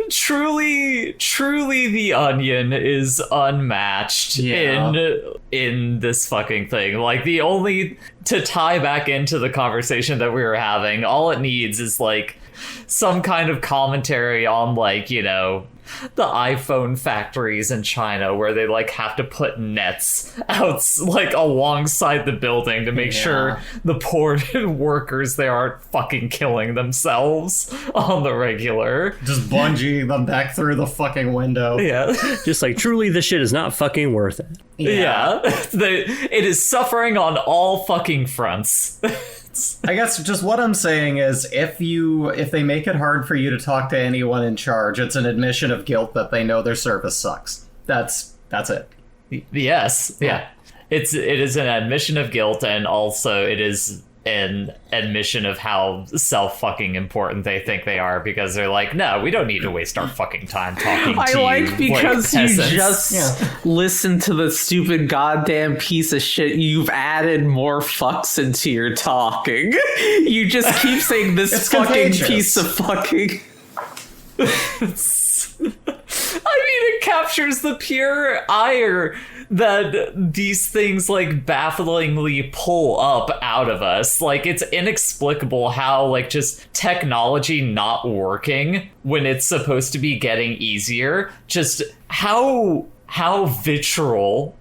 truly the Onion is unmatched in this fucking thing. Like, the only, to tie back into the conversation that we were having, all it needs is like some kind of commentary on, like, you know, the iPhone factories in China where they like have to put nets out like alongside the building to make sure the poor workers there aren't fucking killing themselves on the regular. Just bungee them back through the fucking window. Yeah. Just like, truly, this shit is not fucking worth it. Yeah. It is suffering on all fucking fronts. I guess just what I'm saying is if they make it hard for you to talk to anyone in charge, it's an admission of guilt that they know their service sucks. That's it. Yes. Yeah. It is an admission of guilt, and also it is an admission of how self-fucking important they think they are, because they're like, no, we don't need to waste our fucking time talking to you. I like because you peasants. just listen to the stupid goddamn piece of shit. You've added more fucks into your talking. You just keep saying this fucking contagious. piece of fucking... I mean, it captures the pure ire that these things like bafflingly pull up out of us. Like, it's inexplicable how like just technology not working when it's supposed to be getting easier, just how vitriolic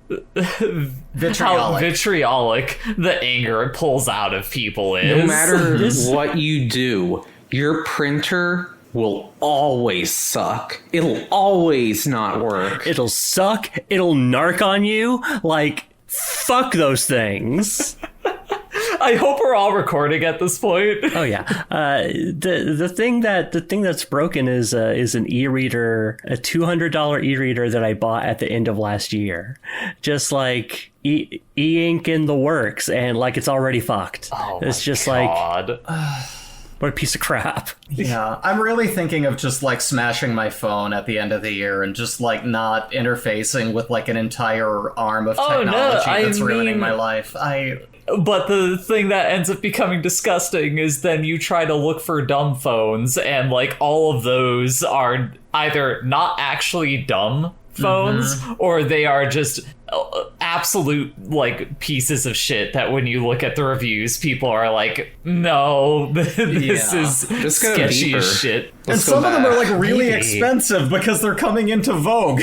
the anger it pulls out of people is. No matter what you do, your printer will always suck. It'll always not work. It'll suck. It'll narc on you. Like, fuck those things. I hope we're all recording at this point. Oh yeah. The thing that's broken is an e-reader, a $200 e-reader that I bought at the end of last year. Just like e-ink in the works, and like it's already fucked. Oh, it's just God. like what a piece of crap. Yeah, I'm really thinking of just like smashing my phone at the end of the year and just like not interfacing with like an entire arm of technology that's ruining my life. But the thing that ends up becoming disgusting is then you try to look for dumb phones, and like all of those are either not actually dumb phones, or they are just absolute like pieces of shit that when you look at the reviews, people are like, no, this is just sketchy as shit. And some of them are like really expensive because they're coming into vogue.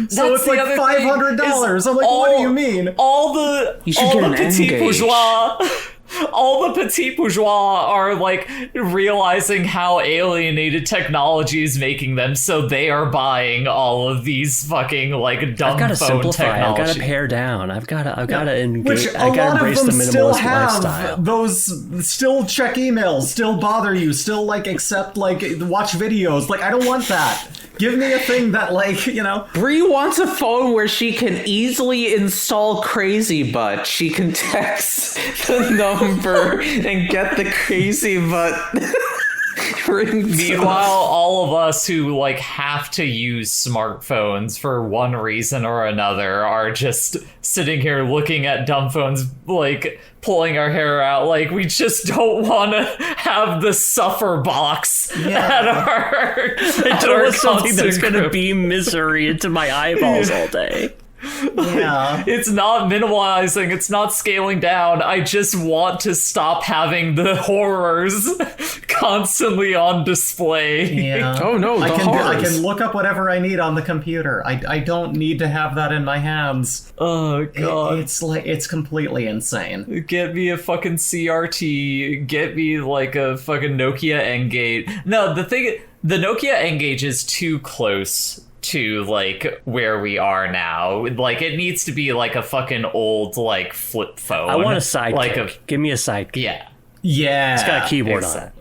So it's like $500. I'm like, what do you mean? All the petit bourgeois, all the petit bourgeois are like realizing how alienated technology is making them, so they are buying all of these fucking like dumb I've got to phone simplify. technology. I've got to pare down. I've got to Which I got to embrace the still minimalist have lifestyle. those, still check emails, still bother you, still like accept like watch videos. Like, I don't want that. Give me a thing that, like, you know... Bree wants a phone where she can easily install Crazy Butt. She can text the number and get the Crazy Butt ringtone. Meanwhile, all of us who like have to use smartphones for one reason or another are just sitting here looking at dumb phones, like pulling our hair out, like we just don't want to have the suffer box at our I don't want something that's going to be misery into my eyeballs all day. Yeah. It's not minimalizing, it's not scaling down. I just want to stop having the horrors constantly on display. Yeah. Oh no, I horrors. can look up whatever I need on the computer. I don't need to have that in my hands. Oh god. It's like, it's completely insane. Get me a fucking CRT, get me like a fucking Nokia N-Gage. No, the Nokia N-Gage is too close to like where we are now. Like, it needs to be like a fucking old like flip phone. I want a sidekick. Like Give me a sidekick. Yeah. It's got a keyboard on it.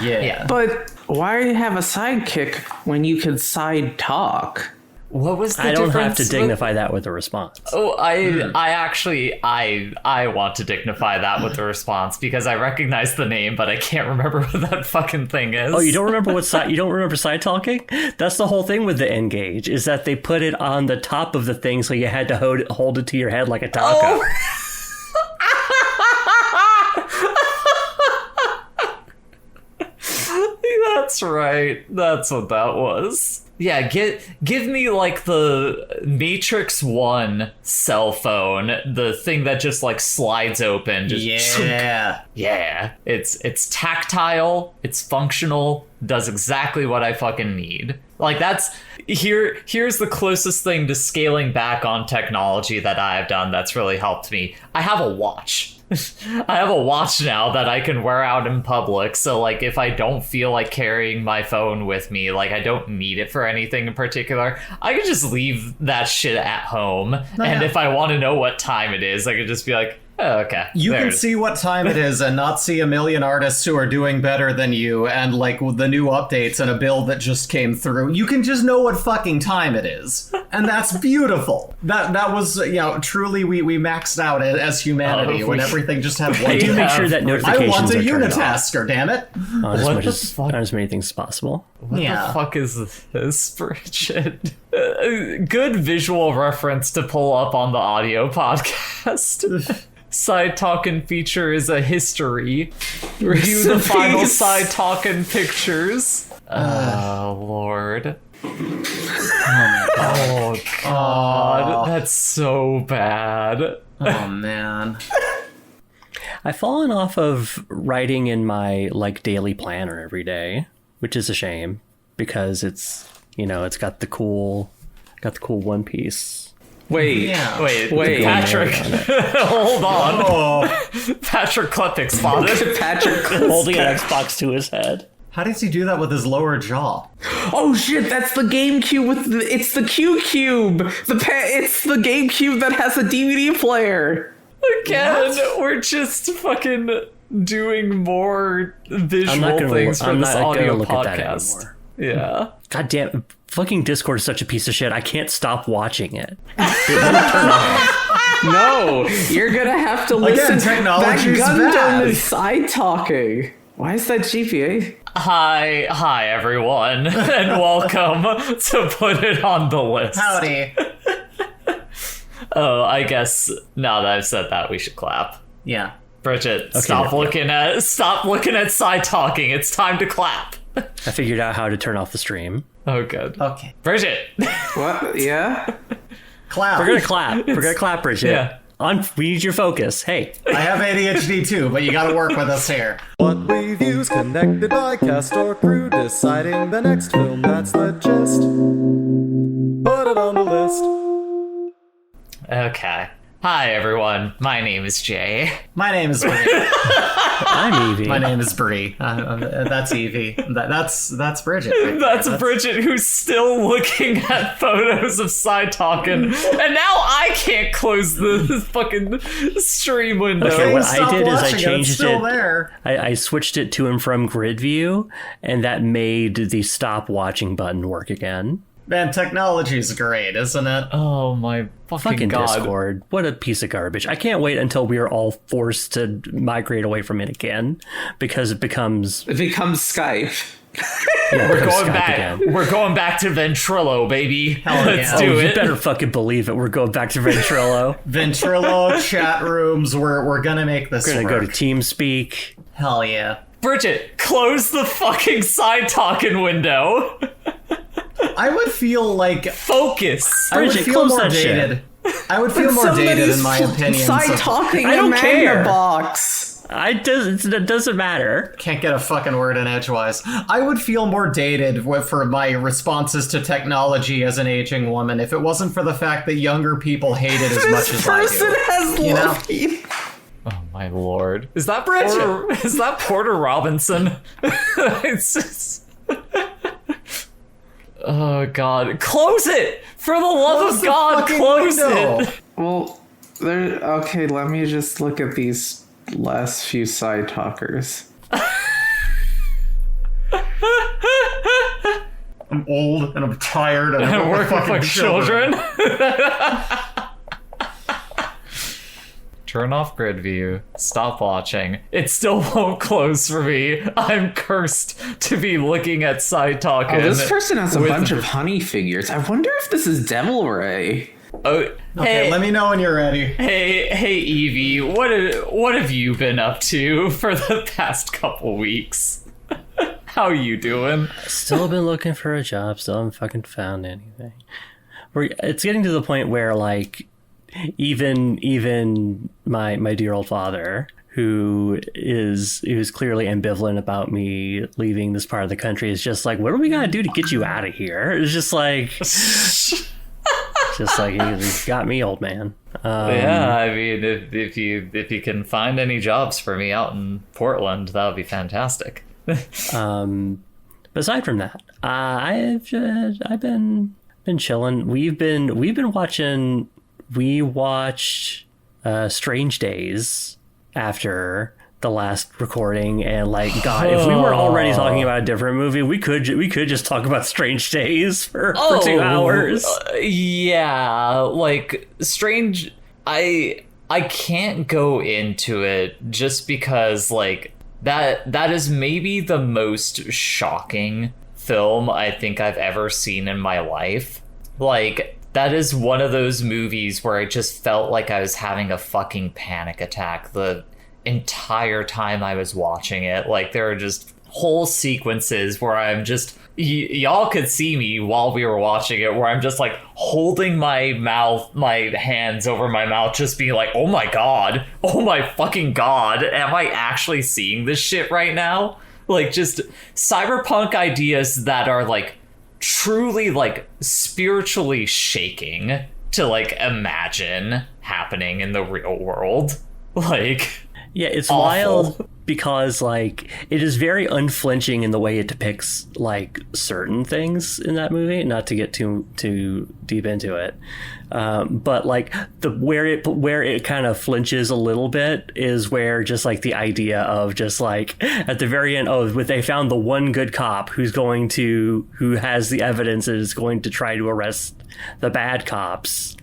Yeah. But why have a sidekick when you can side talk? What was the I don't have to difference dignify that with a response. Oh, I actually want to dignify that with the response, because I recognize the name, but I can't remember what that fucking thing is. Oh, you don't remember you don't remember side talking? That's the whole thing with the N-Gage, is that they put it on the top of the thing, so you had to hold it to your head like a taco. Oh. That's That's right. That's what that was. Yeah, give me like the Matrix 1 cell phone, the thing that just like slides open. Just yeah. It's tactile, it's functional, does exactly what I fucking need. Like here's the closest thing to scaling back on technology that I have done that's really helped me. I have a watch. I have a watch now that I can wear out in public, so like if I don't feel like carrying my phone with me, like I don't need it for anything in particular, I can just leave that shit at home. And if I want to know what time it is, I could just be like, oh, okay. You can see what time it is and not see a million artists who are doing better than you and like the new updates and a bill that just came through. You can just know what fucking time it is. And that's beautiful. That was, truly we maxed out as humanity when everything just had one. I do make sure that notifications I want a are turned off. unitasker, damn it. On as many things as possible. What the fuck is this, Bridget? Good visual reference to pull up on the audio podcast. Side Talkin' feature is a history. Review the final Side Talkin' pictures. Oh, Lord. Oh, God. That's so bad. Oh, man. I've fallen off of writing in my like daily planner every day, which is a shame because it's got the cool One Piece. Wait, Patrick, hold on. Oh. Patrick Klepek spotted. Patrick holding an Xbox to his head. How does he do that with his lower jaw? Oh shit, that's the GameCube it's the Q-Cube. It's the GameCube that has a DVD player. Again, we're just fucking doing more visual things for this audio podcast. Yeah. God damn, fucking Discord is such a piece of shit. I can't stop watching it. It won't turn off. No, you're gonna have to listen. Again, technology's that bad. Gundam is side talking. Why is that GPA? Hi everyone, and welcome to Put It on the List. Howdy. Oh, I guess now that I've said that, we should clap. Yeah. Bridget, stop looking at side talking. It's time to clap. I figured out how to turn off the stream. Oh, good. Okay. Bridget. What? Yeah? Clap. We're gonna clap, Bridget. Yeah. We need your focus. Hey. I have ADHD too, but you gotta work with us here. What reviews connected by cast or crew, deciding the next film, that's the gist. Put it on the list. Okay. Hi, everyone. My name is Jay. My name is Brie. I'm Evie. My name is Brie. That's Evie. That's Bridget. Right That's Bridget, who's still looking at photos of Side Talkin', and now I can't close the fucking stream window. Okay, what I did is I watching it, changed it's still it. there. I switched it to and from grid view, and that made the stop watching button work again. Man, technology's great, isn't it? Oh my fucking god. Discord. What a piece of garbage. I can't wait until we are all forced to migrate away from it again because it becomes Skype. Yeah, We're going back. Again. We're going back to Ventrilo, baby. Let's do it. You better fucking believe it. We're going back to Ventrilo. Ventrilo chat rooms. We're gonna make this. We're gonna work. go to TeamSpeak. Hell yeah. Bridget, close the fucking Side Talkin' window. I would feel like Focus. I would Bridget, feel close more that shit. dated. I would feel more dated in my opinion. Side talking I don't in care. Box. It doesn't matter. Can't get a fucking word in edgewise. I would feel more dated for my responses to technology as an aging woman if it wasn't for the fact that younger people hate it as much as I Person do. has You know? love. Oh my lord. Is that Bridget? Is that Porter Robinson? It's just... Oh god. Close it! For the love of God, close it! Well, okay, let me just look at these last few side talkers. I'm old and I'm tired and I Work with like children. Turn off grid view. Stop watching. It still won't close for me. I'm cursed to be looking at Side Talkin'. Oh, this person has a with- bunch of honey figures. I wonder if this is Devil Ray. Oh, Okay, hey, let me know when you're ready. hey, Evie. What have you been up to for the past couple weeks? How you doing? Still been looking for a job. Still haven't fucking found anything. It's getting to the point where, like, even my dear old father, who is clearly ambivalent about me leaving this part of the country, is just like, what do we gotta do to get you out of here? It's just like, you got me, old man. Yeah, I mean, if you can find any jobs for me out in Portland, that would be fantastic. Aside from that, I've been chilling. We watched Strange Days after the last recording, and like, God, if we were already talking about a different movie, we could just talk about Strange Days for 2 hours. Yeah, like Strange. I can't go into it just because like that is maybe the most shocking film I think I've ever seen in my life. Like, that is one of those movies where I just felt like I was having a fucking panic attack the entire time I was watching it. Like, there are just whole sequences where I'm just... y'all could see me while we were watching it, where I'm just like holding my hands over my mouth, just being like, oh my god, oh my fucking god, am I actually seeing this shit right now? Like, just cyberpunk ideas that are like truly like spiritually shaking to like imagine happening in the real world. Like, yeah, it's awful. wild because like it is very unflinching in the way it depicts like certain things in that movie. Not to get too deep into it, but like where it kind of flinches a little bit is where just like the idea of just like at the very end, they found the one good cop who has the evidence and is going to try to arrest the bad cops.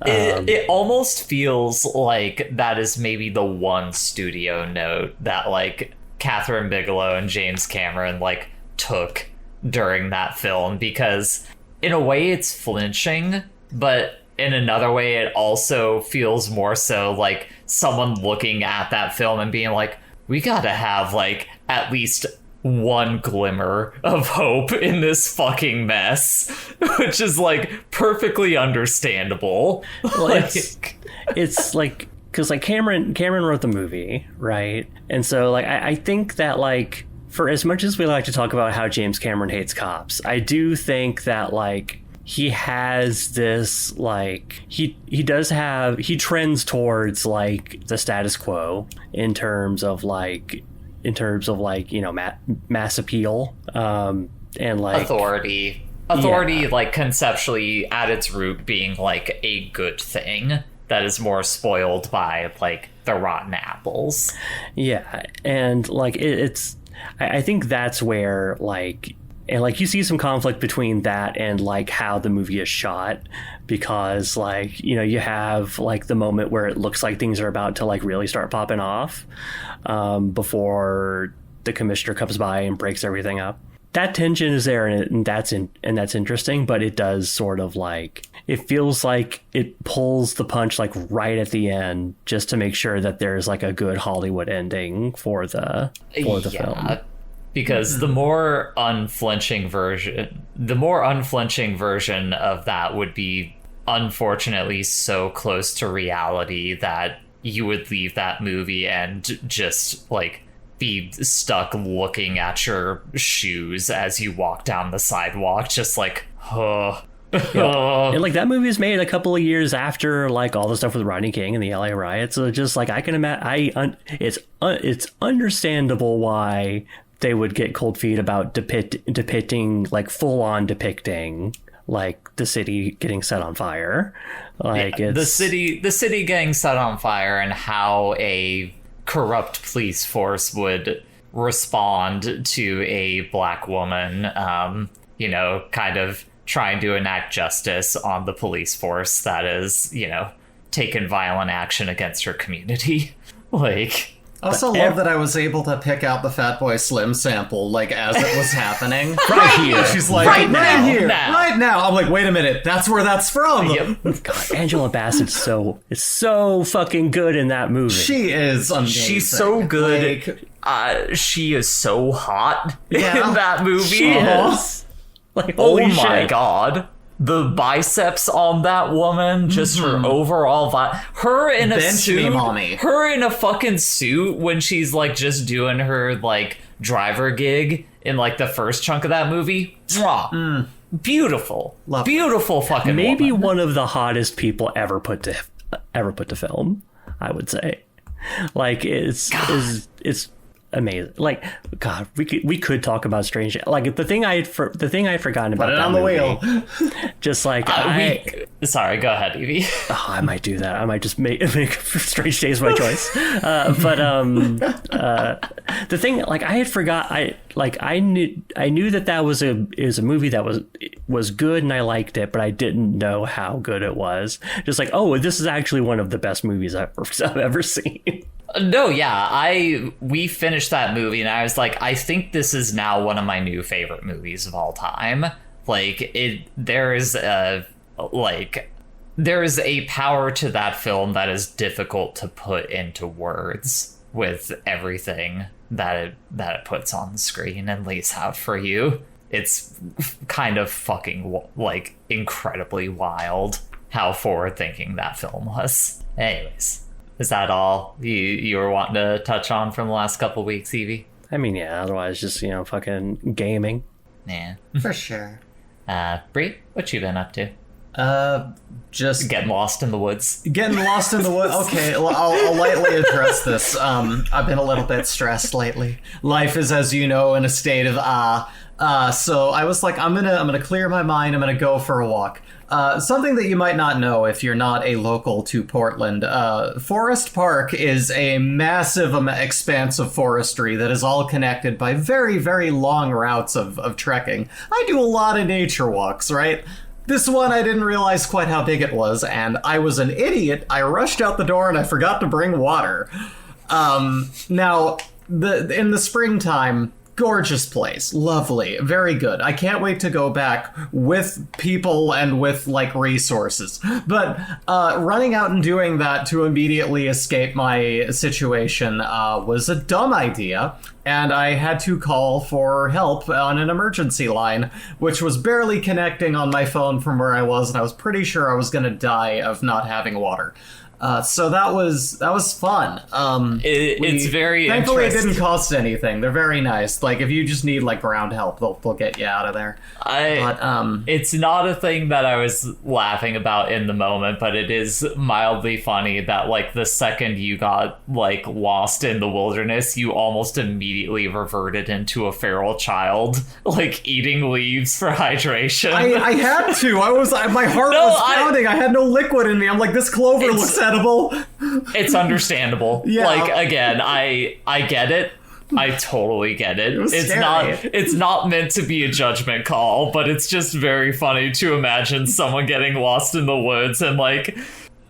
It almost feels like that is maybe the one studio note that like Catherine Bigelow and James Cameron like took during that film, because in a way it's flinching, but in another way it also feels more so like someone looking at that film and being like, we gotta have like at least one glimmer of hope in this fucking mess, which is like perfectly understandable. Well, it's like, because like Cameron wrote the movie, right? And so like I think that like, for as much as we like to talk about how James Cameron hates cops, I do think that like he has this like he trends towards like the status quo in terms of like you know, mass appeal, and like authority, yeah. Like conceptually at its root being like a good thing that is more spoiled by like the rotten apples. Yeah, and like I think that's where like, and like you see some conflict between that and like how the movie is shot, because like, you know, you have like the moment where it looks like things are about to like really start popping off, before the commissioner comes by and breaks everything up. That tension is there, and that's interesting, but it does sort of like, it feels like it pulls the punch like right at the end just to make sure that there's like a good Hollywood ending for the film. Because the more unflinching version of that would be unfortunately so close to reality that you would leave that movie and just like be stuck looking at your shoes as you walk down the sidewalk, just like, oh. Yeah. And like that movie is made a couple of years after like all the stuff with Rodney King and the LA riots, so just like I can imagine, it's understandable why they would get cold feet about depicting like full on depicting like the city getting set on fire. Like, yeah, it's the city getting set on fire, and how a corrupt police force would respond to a black woman, you know, kind of trying to enact justice on the police force that is, you know, taken violent action against her community. Like, I also love that I was able to pick out the Fatboy Slim sample, like, as it was happening. Right here. She's like, Right now, here, now. right now. I'm like, wait a minute, that's where that's from. Yep. God, Angela Bassett's is so fucking good in that movie. She is amazing. She's so good. Like, She is so hot Yeah. in that movie. She is. Like, Oh holy my shit. god. The biceps on that woman, just her overall vibe. Her in a Bench suit. me, mommy. Her in a fucking suit when she's like just doing her like driver gig in like the first chunk of that movie. Mwah. Beautiful. Lovely. Beautiful fucking Maybe woman. one of the hottest people ever put to film, I would say. Like it's amazing. Like, God, we could talk about strange. Like the thing I had forgotten about put it that on the movie. wheel. Just like Sorry, go ahead, Evie. I might do that. I might just make Strange Days my choice. But the thing, like, I had forgot. I knew that was a movie that was good and I liked it, but I didn't know how good it was. Just like, oh, this is actually one of the best movies I've ever seen. No, yeah, we finished that movie and I was like, I think this is now one of my new favorite movies of all time. Like, there's a power to that film that is difficult to put into words with everything that it puts on the screen and lays out for you. It's kind of fucking, like, incredibly wild how forward-thinking that film was. Anyways. Is that all you were wanting to touch on from the last couple weeks, Evie? I mean, yeah. Otherwise, just fucking gaming. Yeah. For sure. Brie, what you been up to? Just Getting lost in the woods. getting lost in the woods. Okay, I'll lightly address this. I've been a little bit stressed lately. Life is, as you know, in a state of so I was like, I'm gonna clear my mind. I'm gonna go for a walk. Something that you might not know if you're not a local to Portland, Forest Park is a massive expanse of forestry that is all connected by very, very long routes of trekking. I do a lot of nature walks, right? This one, I didn't realize quite how big it was, and I was an idiot. I rushed out the door and I forgot to bring water. Now, in the springtime, gorgeous place, lovely, very good. I can't wait to go back with people and with like resources. But running out and doing that to immediately escape my situation was a dumb idea, and I had to call for help on an emergency line, which was barely connecting on my phone from where I was, and I was pretty sure I was going to die of not having water. So that was fun. It's very thankfully it interesting. didn't cost anything. They're very nice. Like if you just need like ground help, they'll get you out of there. It's not a thing that I was laughing about in the moment, but it is mildly funny that like the second you got like lost in the wilderness, you almost immediately reverted into a feral child, like eating leaves for hydration. I had to. My heart was pounding. I had no liquid in me. I'm like, this clover looks edible. It's understandable. Yeah. Like again, I get it. I totally get it. was It's scary. it's not meant to be a judgment call, but it's just very funny to imagine someone getting lost in the woods and like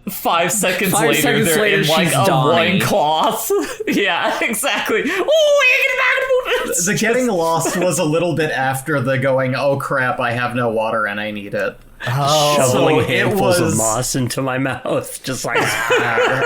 5 seconds Five later seconds they're later, in like she's a dying. loincloth. Yeah, exactly. Oh, we The getting lost was a little bit after the going, oh crap, I have no water and I need it. Shoveling so it handfuls was- of moss into my mouth, just like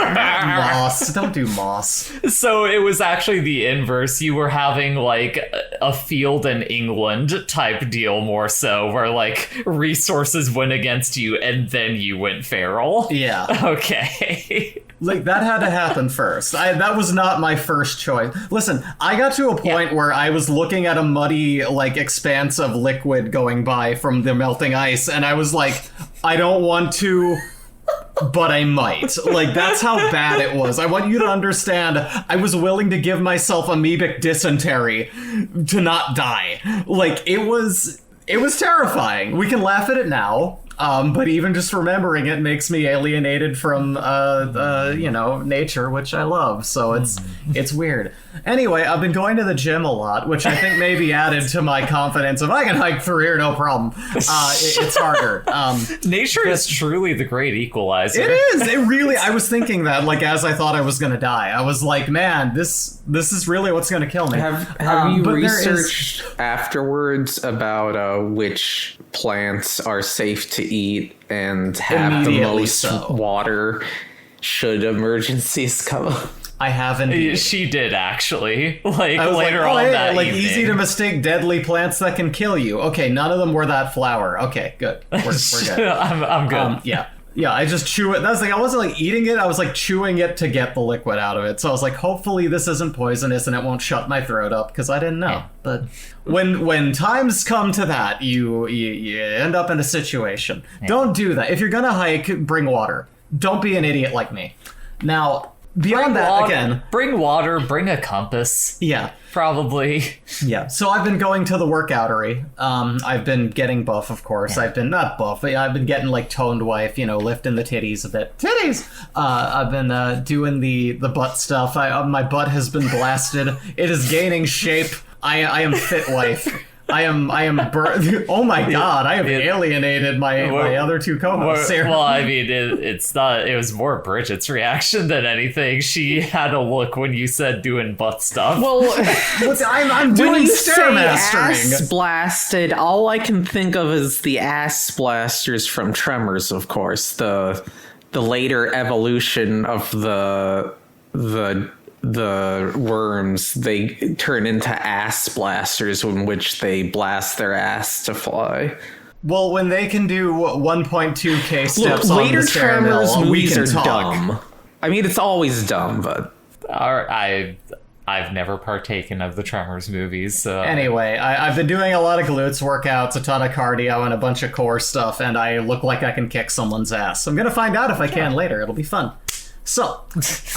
Moss. Don't do moss. So it was actually the inverse. You were having like a field in England type deal more so, where like resources went against you and then you went feral. Yeah. Okay. Like, that had to happen first. That was not my first choice. Listen, I got to a point where I was looking at a muddy, like, expanse of liquid going by from the melting ice, and I was like, I don't want to, but I might. Like, that's how bad it was. I want you to understand, I was willing to give myself amoebic dysentery to not die. Like, it was terrifying. We can laugh at it now. But even just remembering it makes me alienated from, nature, which I love. So it's weird. Anyway, I've been going to the gym a lot, which I think maybe added to my confidence of I can hike through here, no problem. It's harder. Nature is truly the great equalizer. It is. It really. I was thinking that, like, as I thought I was going to die, I was like, man, this is really what's going to kill me. Have you researched afterwards about which plants are safe to eat and have the most water should emergencies come up? I haven't. She did actually. Like I was later like, on that like evening. easy to mistake deadly plants that can kill you. Okay, none of them were that flower. Okay, good. We're good. I'm good. Yeah. I just chew it. That's like I wasn't like eating it. I was like chewing it to get the liquid out of it. So I was like, hopefully this isn't poisonous and it won't shut my throat up because I didn't know. Yeah. But when times come to that, you end up in a situation. Yeah. Don't do that. If you're gonna hike, bring water. Don't be an idiot like me. Now. Beyond that, again... Bring water, bring a compass. Yeah. Probably. Yeah. So I've been going to the workoutery. I've been getting buff, of course. Yeah. I've been, not buff, but I've been getting, like, toned wife, lifting the titties a bit. Titties! I've been doing the butt stuff. My butt has been blasted. It is gaining shape. I am fit wife. I am oh my god, I have alienated my other two co-hosts here. Well, I mean, it was more Bridget's reaction than anything. She had a look when you said doing butt stuff. Well, I'm doing Stairmastering. Ass blasted, all I can think of is the ass blasters from Tremors, of course. The later evolution of the worms, they turn into ass blasters in which they blast their ass to fly. Well, when they can do 1.2k steps on later the Tremors movies are talk. dumb. I mean, it's always dumb, but I've never partaken of the Tremors movies. So. Anyway, I've been doing a lot of glutes workouts, a ton of cardio, and a bunch of core stuff, and I look like I can kick someone's ass. I'm gonna find out if I can later. It'll be fun. So,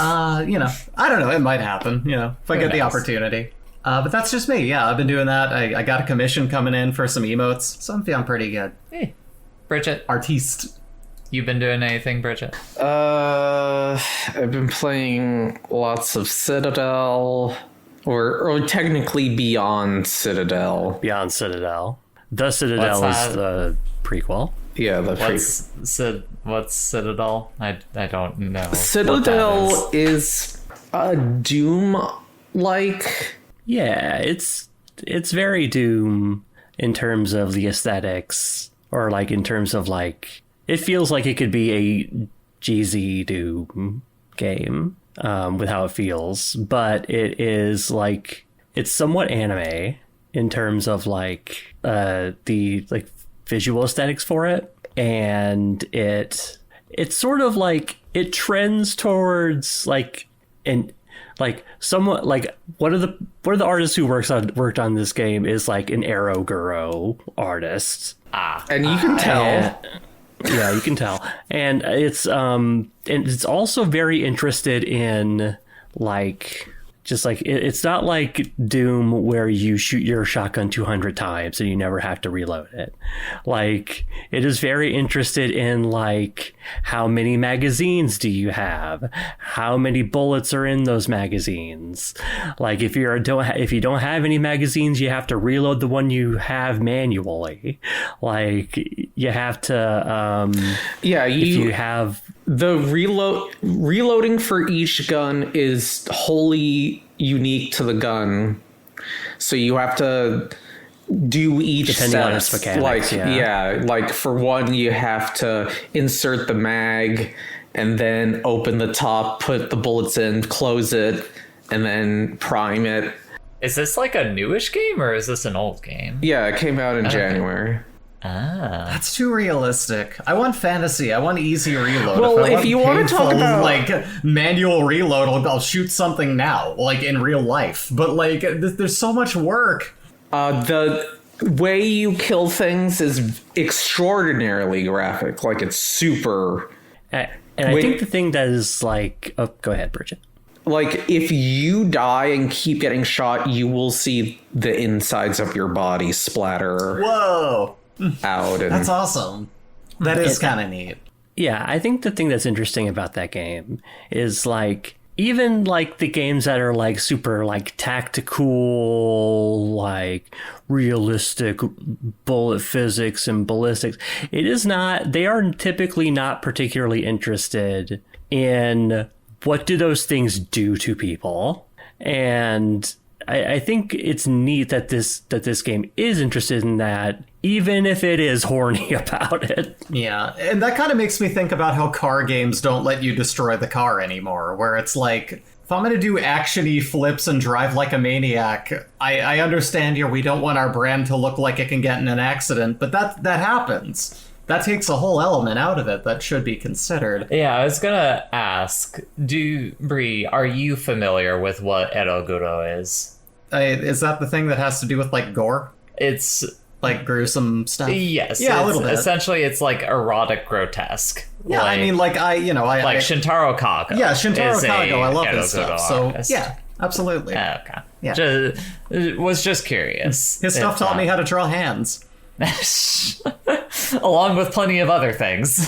I don't know. It might happen, if I get the opportunity. But that's just me. Yeah, I've been doing that. I got a commission coming in for some emotes, so I'm feeling pretty good. Hey, Bridget. Artiste. You been doing anything, Bridget? I've been playing lots of Citadel, or technically Beyond Citadel. Beyond Citadel. The Citadel is the prequel. Yeah, What's Citadel? I don't know. Citadel is a Doom-like. Yeah, it's very Doom in terms of the aesthetics, or like in terms of like it feels like it could be a GZ Doom game with how it feels, but it is like it's somewhat anime in terms of like the like visual aesthetics for it, and it's sort of like it trends towards like somewhat like one of the artists who worked on this game is like an Arrow Guro artist. And you can tell. Yeah, you can tell. And it's also very interested in like just like it's not like Doom where you shoot your shotgun 200 times and you never have to reload it. Like it is very interested in like how many magazines do you have? How many bullets are in those magazines? Like if you don't have any magazines, you have to reload the one you have manually. Like you have to if you have the reloading for each gun is wholly unique to the gun, so you have to do each depending on its mechanics. Like for one, you have to insert the mag and then open the top, put the bullets in, close it, and then prime it. Is this like a newish game or is this an old game? Yeah, it came out in January. That's too realistic. I want fantasy. I want easy reload. Well, if you want to talk about like manual reload, I'll shoot something now, like in real life. But like, there's so much work. The way you kill things is extraordinarily graphic. Like it's super. And I think the thing that is like, oh, go ahead, Bridget. Like if you die and keep getting shot, you will see the insides of your body splatter. Whoa. Out. And that's awesome. That is kind of neat. Yeah, I think the thing that's interesting about that game is like even like the games that are like super like tactical, like realistic bullet physics and ballistics, they are typically not particularly interested in what do those things do to people. And I think it's neat that this game is interested in that, even if it is horny about it. Yeah, and that kind of makes me think about how car games don't let you destroy the car anymore, where it's like, if I'm going to do action-y flips and drive like a maniac, I understand here we don't want our brand to look like it can get in an accident, but that happens. That takes a whole element out of it that should be considered. Yeah, I was gonna ask, Bree, are you familiar with what eroguro is? Is that the thing that has to do with, like, gore? It's... like, gruesome stuff? Yes. Yeah, a little bit. Essentially, it's, like, erotic grotesque. Yeah, like, I mean, like, like Shintaro Kago. Yeah, Shintaro Kago, I love his stuff. So, yeah, absolutely. Okay. Yeah. Was just curious. His stuff taught me how to draw hands. Along with plenty of other things.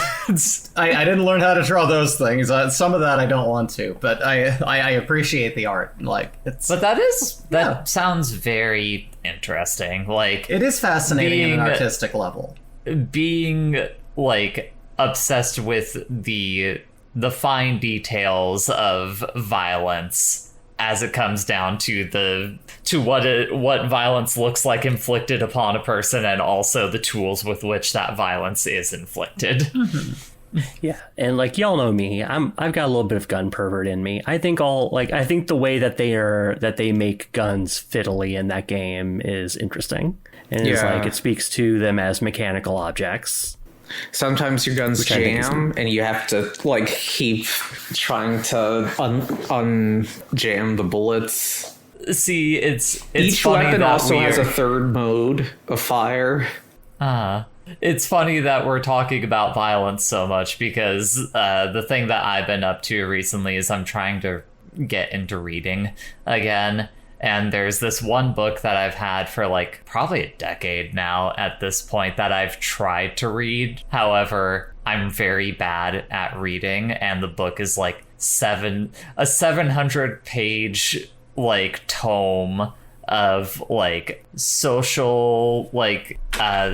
I didn't learn how to draw those things. Some of that I don't want to, but I appreciate the art. Like, it's. But that sounds very interesting. Like, it is fascinating at an artistic level. Being like obsessed with the fine details of violence as it comes down to what violence looks like inflicted upon a person, and also the tools with which that violence is inflicted. Mm-hmm. Yeah, and like y'all know me, I've got a little bit of gun pervert in me. I think the way that they make guns fiddly in that game is interesting, and it's like it speaks to them as mechanical objects. Sometimes your guns jam, and you have to like keep trying to unjam the bullets. See, it's each funny weapon that also has a third mode of fire. It's funny that we're talking about violence so much, because the thing that I've been up to recently is I'm trying to get into reading again. And there's this one book that I've had for like probably a decade now at this point that I've tried to read. However, I'm very bad at reading, and the book is like a 700-page like tome of like social, like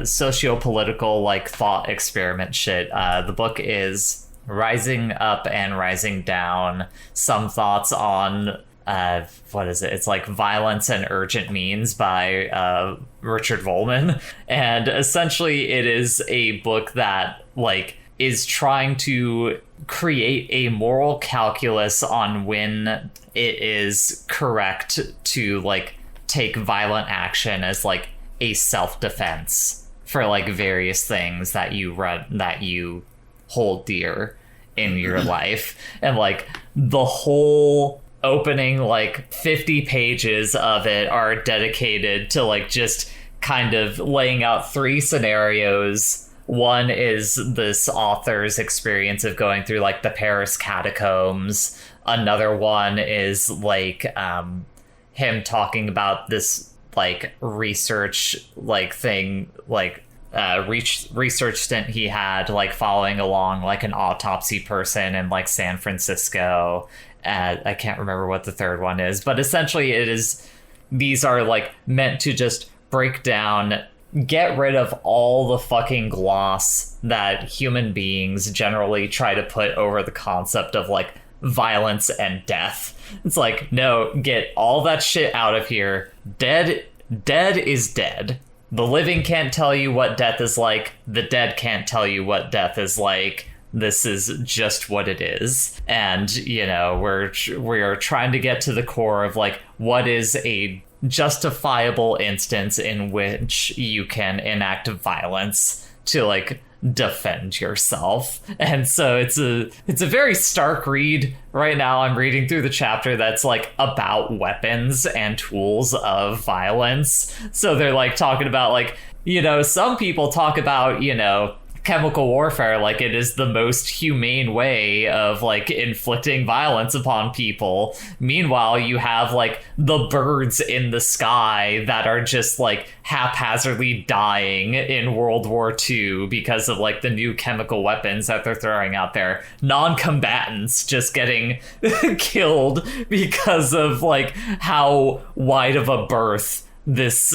socio-political like thought experiment shit. The book is Rising Up and Rising Down, Some Thoughts on what is it? It's like Violence and Urgent Means by Richard Volman. And essentially it is a book that like is trying to create a moral calculus on when it is correct to like take violent action as like a self-defense for like various things that you hold dear in your life. And like the whole opening like 50 pages of it are dedicated to like just kind of laying out 3 scenarios. One is this author's experience of going through like the Paris catacombs. Another one is like him talking about this like research like thing, like research stint he had like following along like an autopsy person in like San Francisco. I can't remember what the third one is, but essentially these are like meant to just break down, get rid of all the fucking gloss that human beings generally try to put over the concept of like violence and death. It's like, no, get all that shit out of here. Dead is dead. The living can't tell you what death is like. The dead can't tell you what death is like. This is just what it is. And, you know, we're trying to get to the core of like, what is a justifiable instance in which you can enact violence to like defend yourself. And so it's a very stark read. Right now I'm reading through the chapter that's like about weapons and tools of violence. So they're like talking about like, you know, some people talk about, you know, chemical warfare, like it is the most humane way of like inflicting violence upon people. Meanwhile, you have like the birds in the sky that are just like haphazardly dying in World War II because of like the new chemical weapons that they're throwing out there. Non-combatants just getting killed because of like how wide of a berth this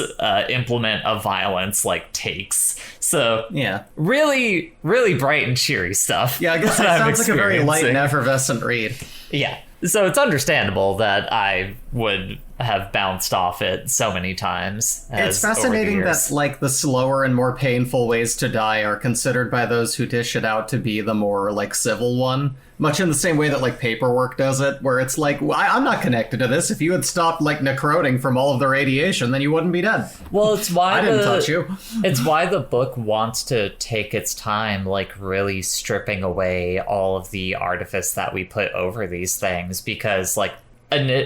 implement of violence like takes. So yeah, really bright and cheery stuff. Yeah, I guess it sounds like a very light and effervescent read. Yeah, so it's understandable that I would have bounced off it so many times. It's fascinating that like the slower and more painful ways to die are considered by those who dish it out to be the more like civil one. Much in the same way that like paperwork does it, where it's like, well, I'm not connected to this. If you had stopped like necroting from all of the radiation, then you wouldn't be dead. Well, it's why I didn't touch you. It's why the book wants to take its time, like really stripping away all of the artifice that we put over these things, because like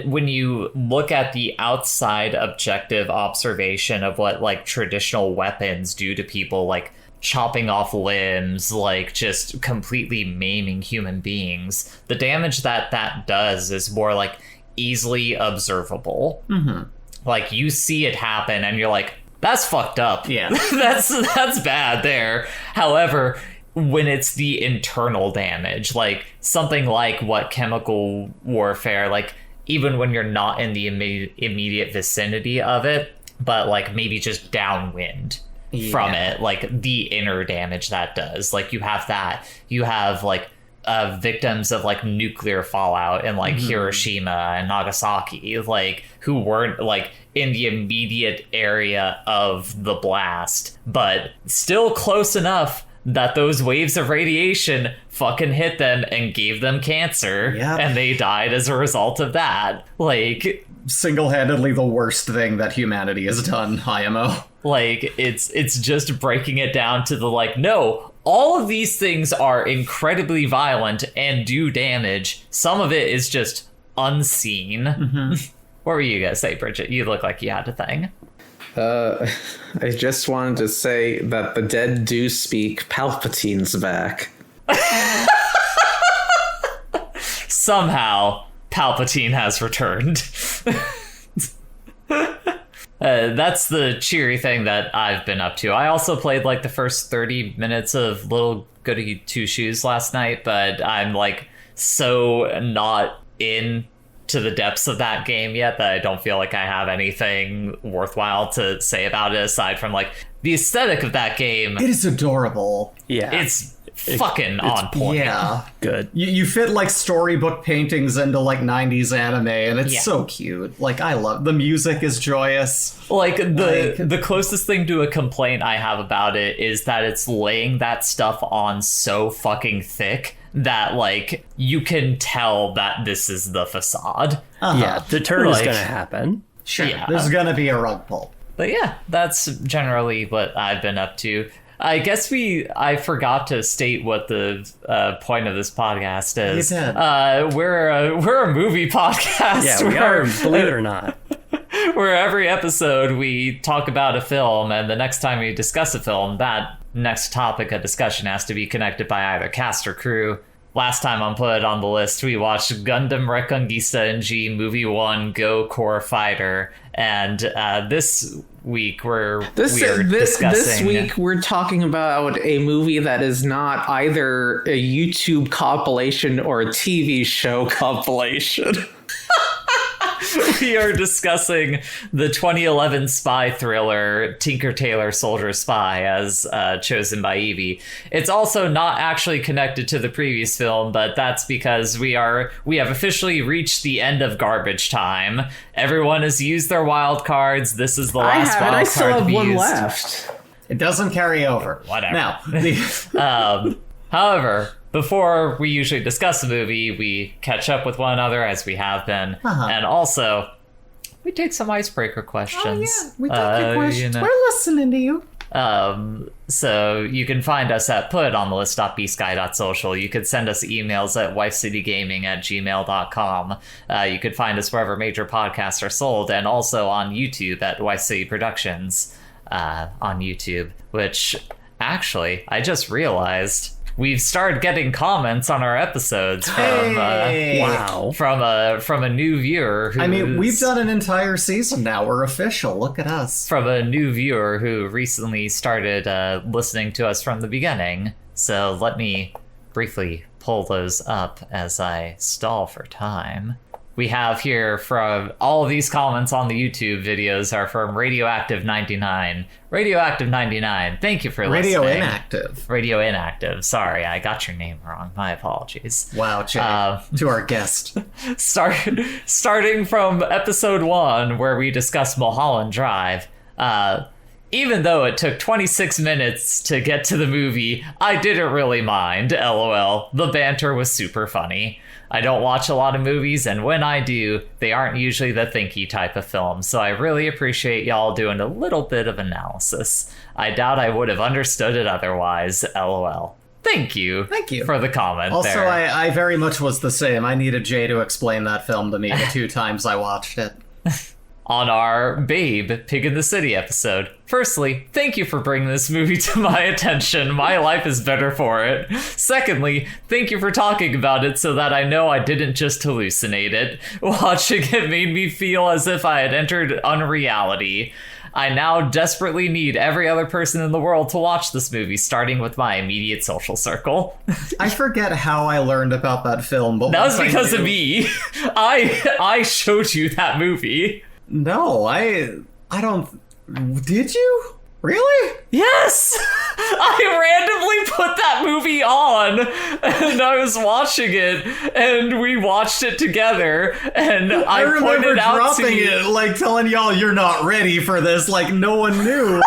when you look at the outside objective observation of what like traditional weapons do to people, like chopping off limbs, like just completely maiming human beings, the damage that does is more like easily observable. Mm-hmm. Like you see it happen and you're like, that's fucked up. Yeah. that's bad there. However, when it's the internal damage, like something like what chemical warfare, like even when you're not in the immediate vicinity of it, but like maybe just downwind from it, like the inner damage that does. Like you have like victims of like nuclear fallout in like Hiroshima and Nagasaki, like who weren't like in the immediate area of the blast, but still close enough that those waves of radiation fucking hit them and gave them cancer, and they died as a result of that. Like single-handedly the worst thing that humanity has done, IMO. Like it's just breaking it down to the like, no, all of these things are incredibly violent and do damage. Some of it is just unseen. What were you gonna say, Bridget? You look like you had a thing. I just wanted to say that the dead do speak. Palpatine's back. Somehow, Palpatine has returned. That's the cheery thing that I've been up to. I also played like the first 30 minutes of Little Goody Two Shoes last night, but I'm like so not in to the depths of that game yet that I don't feel like I have anything worthwhile to say about it aside from like the aesthetic of that game. It is adorable. Yeah. It's fucking on point. Yeah. Good. You fit like storybook paintings into like 90s anime, and it's so cute. Like I love the music is joyous. Like the closest thing to a complaint I have about it is that it's laying that stuff on so fucking thick that like you can tell that this is the facade. Yeah, the turn is gonna happen. Sure, there's gonna be a rug pull. But yeah, that's generally what I've been up to. I guess I forgot to state what the point of this podcast is. You did. We're a movie podcast. Yeah, we are, believe it or not. Where every episode we talk about a film, and the next time we discuss a film, that next topic of discussion has to be connected by either cast or crew. Last time on Put It on the List, we watched Gundam Reconquista NG Movie 1 Go Core Fighter, and this week This week we're talking about a movie that is not either a YouTube compilation or a TV show compilation. We are discussing the 2011 spy thriller Tinker Tailor Soldier Spy, as chosen by Evie. It's also not actually connected to the previous film, but that's because we have officially reached the end of garbage time. Everyone has used their wild cards. This is the last wild card. I still have one used. left. It doesn't carry over. Whatever. Now, however, before we usually discuss the movie, we catch up with one another as we have been, and also we take some icebreaker questions. We take your questions. We're listening to you. So you can find us at putitonthelist.bsky.social. You could send us emails at wifecitygaming@gmail.com. You could find us wherever major podcasts are sold, and also on YouTube at Wife City Productions on YouTube, which actually, I just realized we've started getting comments on our episodes from from a new viewer. We've done an entire season now. We're official. Look at us. From a new viewer who recently started listening to us from the beginning. So let me briefly pull those up as I stall for time. We have here from all of these comments on the YouTube videos are from Radioactive 99. Radioactive 99, thank you for listening. Radio Inactive. Sorry, I got your name wrong. My apologies. Wow, Jay. To our guest. Starting from episode 1, where we discussed Mulholland Drive, even though it took 26 minutes to get to the movie, I didn't really mind, LOL. The banter was super funny. I don't watch a lot of movies, and when I do, they aren't usually the thinky type of film, so I really appreciate y'all doing a little bit of analysis. I doubt I would have understood it otherwise, LOL. Thank you for the comment. Also, there. I very much was the same. I needed Jay to explain that film to me the 2 times I watched it. On our Babe, Pig in the City episode. Firstly, thank you for bringing this movie to my attention. My life is better for it. Secondly, thank you for talking about it so that I know I didn't just hallucinate it. Watching it made me feel as if I had entered unreality. I now desperately need every other person in the world to watch this movie, starting with my immediate social circle. I forget how I learned about that film, but that was because of me. I showed you that movie. No, I don't... Did you? Really? Yes! I randomly put that movie on, and I was watching it, and we watched it together, and I pointed out dropping it, like telling y'all you're not ready for this, like no one knew.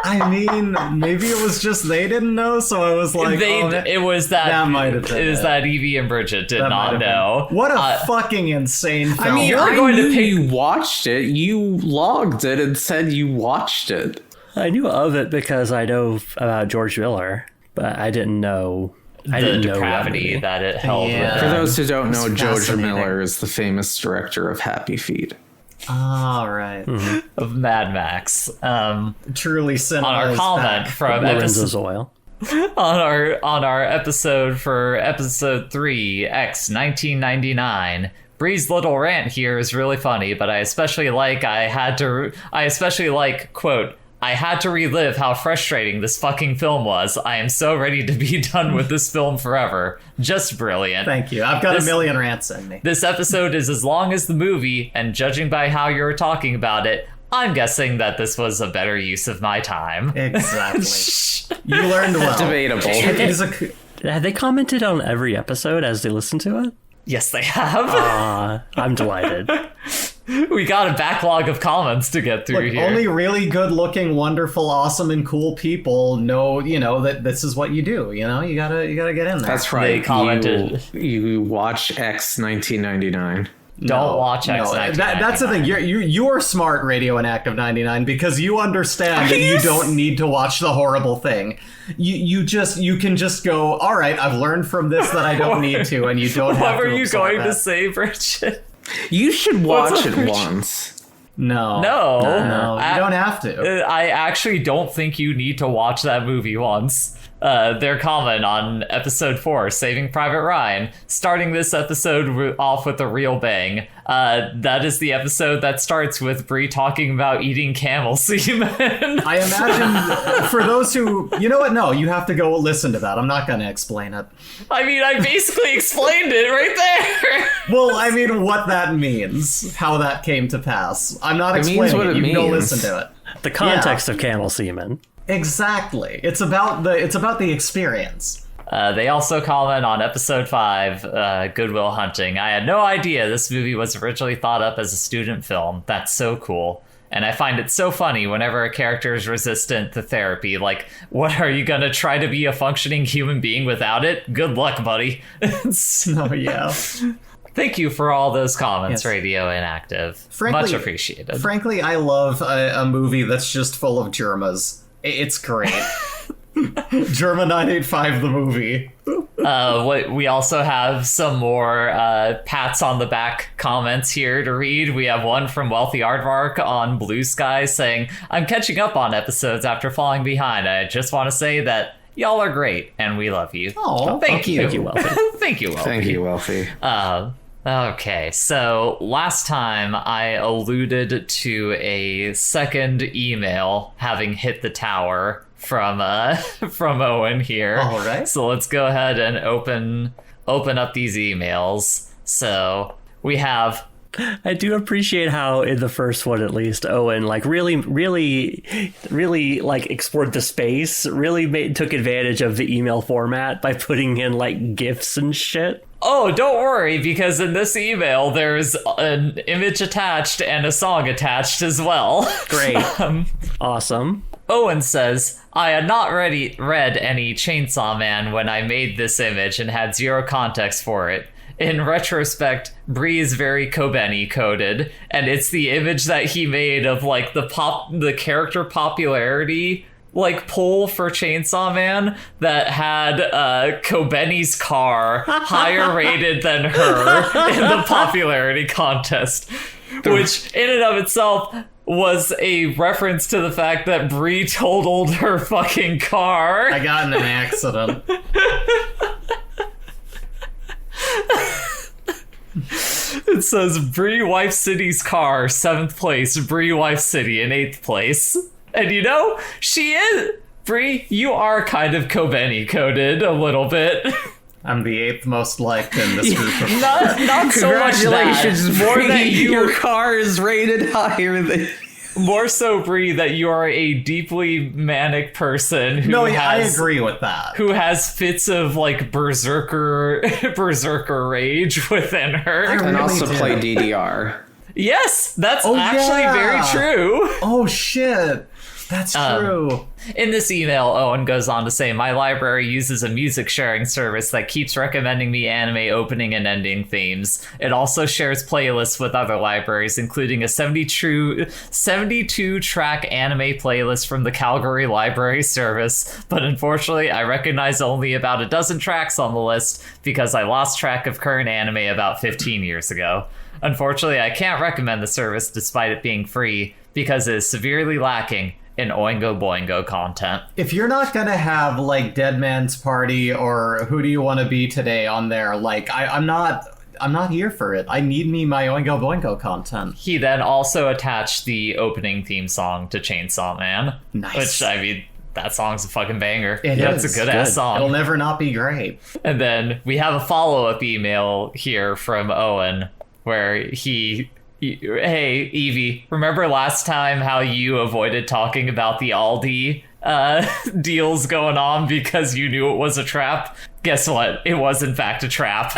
I mean, maybe it was just they didn't know, so I was like, it was that might have been it. Is that Evie and Bridget did not know. What a fucking insane film. I mean, you watched it. You logged it and said you watched it. I knew of it because I know about George Miller, but I didn't know the depravity that it held. Yeah. For those who don't know, George Miller is the famous director of Happy Feet. All right. Mm-hmm. Of Mad Max. Truly cinema. On our comment from Lorenzo's Oil. On our episode for episode 3, X 1999. Bree's little rant here is really funny, but I especially like, quote, I had to relive how frustrating this fucking film was. I am so ready to be done with this film forever. Just brilliant. Thank you. I've got a million rants in me. This episode is as long as the movie, and judging by how you're talking about it, I'm guessing that this was a better use of my time. Exactly. You learned well. Debatable. Have they commented on every episode as they listen to it? Yes, they have. I'm delighted. We got a backlog of comments to get through here. Only really good-looking, wonderful, awesome, and cool people know, that this is what you do. You gotta get in there. That's right. They commented. You watch X 1999. Don't watch X 1999. That's the thing. You're smart, Radio Inactive 99, because you understand that you don't need to watch the horrible thing. You can just go, all right, I've learned from this that I don't need to, and you don't have to. What were you going that. to say, Bridget? You should watch it once. No, you don't have to. I actually don't think you need to watch that movie once. Their comment on episode 4, Saving Private Ryan, starting this episode off with a real bang. That is the episode that starts with Bree talking about eating camel semen. I imagine for those who, you know what? No, you have to go listen to that. I'm not going to explain it. I mean, I basically explained it right there. Well, I mean, what that means, how that came to pass. I'm not explaining it. You can go listen to it. The context of camel semen. Exactly. It's about the experience. They also comment on episode 5, Good Will Hunting. I had no idea this movie was originally thought up as a student film. That's so cool. And I find it so funny whenever a character is resistant to therapy. Like, what, are you gonna try to be a functioning human being without it? Good luck, buddy. Oh, yeah. Thank you for all those comments, yes. Radio Inactive. Frankly, much appreciated. Frankly, I love a movie that's just full of Germas. It's great. Germa 985, the movie. We also have some more pats on the back comments here to read. We have one from Wealthy Aardvark on Blue Sky saying, I'm catching up on episodes after falling behind. I just want to say that y'all are great and we love you. Oh, thank you. Thank you, Wealthy. Thank you, Wealthy. Thank you, Wealthy. Okay, so last time I alluded to a second email having hit the tower from Owen here. All right. So let's go ahead and open up these emails. So we have. I do appreciate how in the first one, at least, Owen really like explored the space. Really took advantage of the email format by putting in like GIFs and shit. Oh, don't worry, because in this email there's an image attached and a song attached as well. Great. Awesome. Owen says, I had not read any Chainsaw Man when I made this image and had zero context for it. In retrospect, Bree is very Kobeni coded, and it's the image that he made of like the character popularity like poll for Chainsaw Man that had Kobeni's car higher rated than her in the popularity contest, which in and of itself was a reference to the fact that Bree totaled her fucking car. I got in an accident. It says Bree Wife City's car, 7th place, Bree Wife City in 8th place. And you know, she is. Bree, you are kind of Kobeni coded a little bit. I'm the 8th most liked in this group of Not so much Congratulations, that. More Bree, that your car is rated higher than... More so, Bree, that you are a deeply manic person who I agree with that. Who has fits of like berserker rage within her. And also play DDR. Yes, that's actually very true. Oh shit. That's true. In this email, Owen goes on to say, my library uses a music sharing service that keeps recommending me anime opening and ending themes. It also shares playlists with other libraries, including a 72-track anime playlist from the Calgary Library Service. But unfortunately, I recognize only about a dozen tracks on the list because I lost track of current anime about 15 years ago. Unfortunately, I can't recommend the service despite it being free because it is severely lacking in Oingo Boingo content. If you're not gonna have like Dead Man's Party or Who Do You Want to Be Today on there, like I'm not here for it. I need me my Oingo Boingo content. He then also attached the opening theme song to Chainsaw Man. Nice. Which, I mean, that song's a fucking banger. That's a good ass song. It'll never not be great. And then we have a follow-up email here from Owen where he hey, Evie, remember last time how you avoided talking about the Aldi deals going on because you knew it was a trap? Guess what? It was in fact a trap.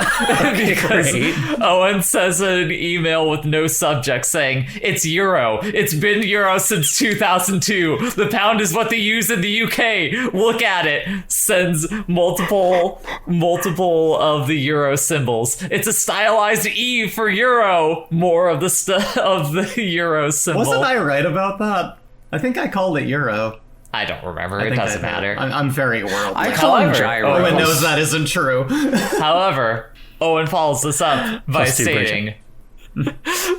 Because Owen says an email with no subject saying, it's euro. It's been euro since 2002. The pound is what they use in the UK. Look at it. Sends multiple of the euro symbols. It's a stylized E for euro. More of the euro symbol. Wasn't I right about that? I think I called it euro. I don't remember. It doesn't matter. I'm very worldly. I call him gyro. Owen knows that isn't true. However, Owen follows this up by saying,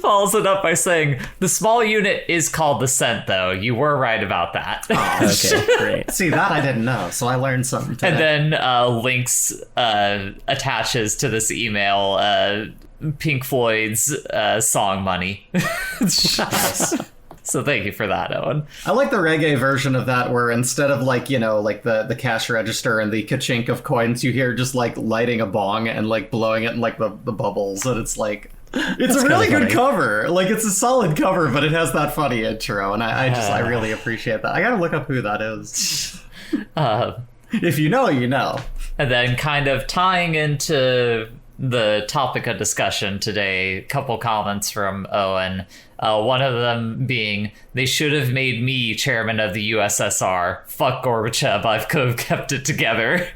follows it up by saying, the small unit is called the cent, though. You were right about that. Oh, Okay, great. See, that I didn't know, so I learned something today. And then links attaches to this email Pink Floyd's song Money. So thank you for that, Owen. I like the reggae version of that where instead of like, you know, like the cash register and the ka-chink of coins, you hear just like lighting a bong and like blowing it in like the bubbles. And it's like, it's a really good cover. Like it's a solid cover, but it has that funny intro. And I really appreciate that. I gotta look up who that is. If you know, you know. And then kind of tying into the topic of discussion today, a couple comments from Owen. One of them being, they should have made me chairman of the USSR. Fuck Gorbachev, I could have kept it together.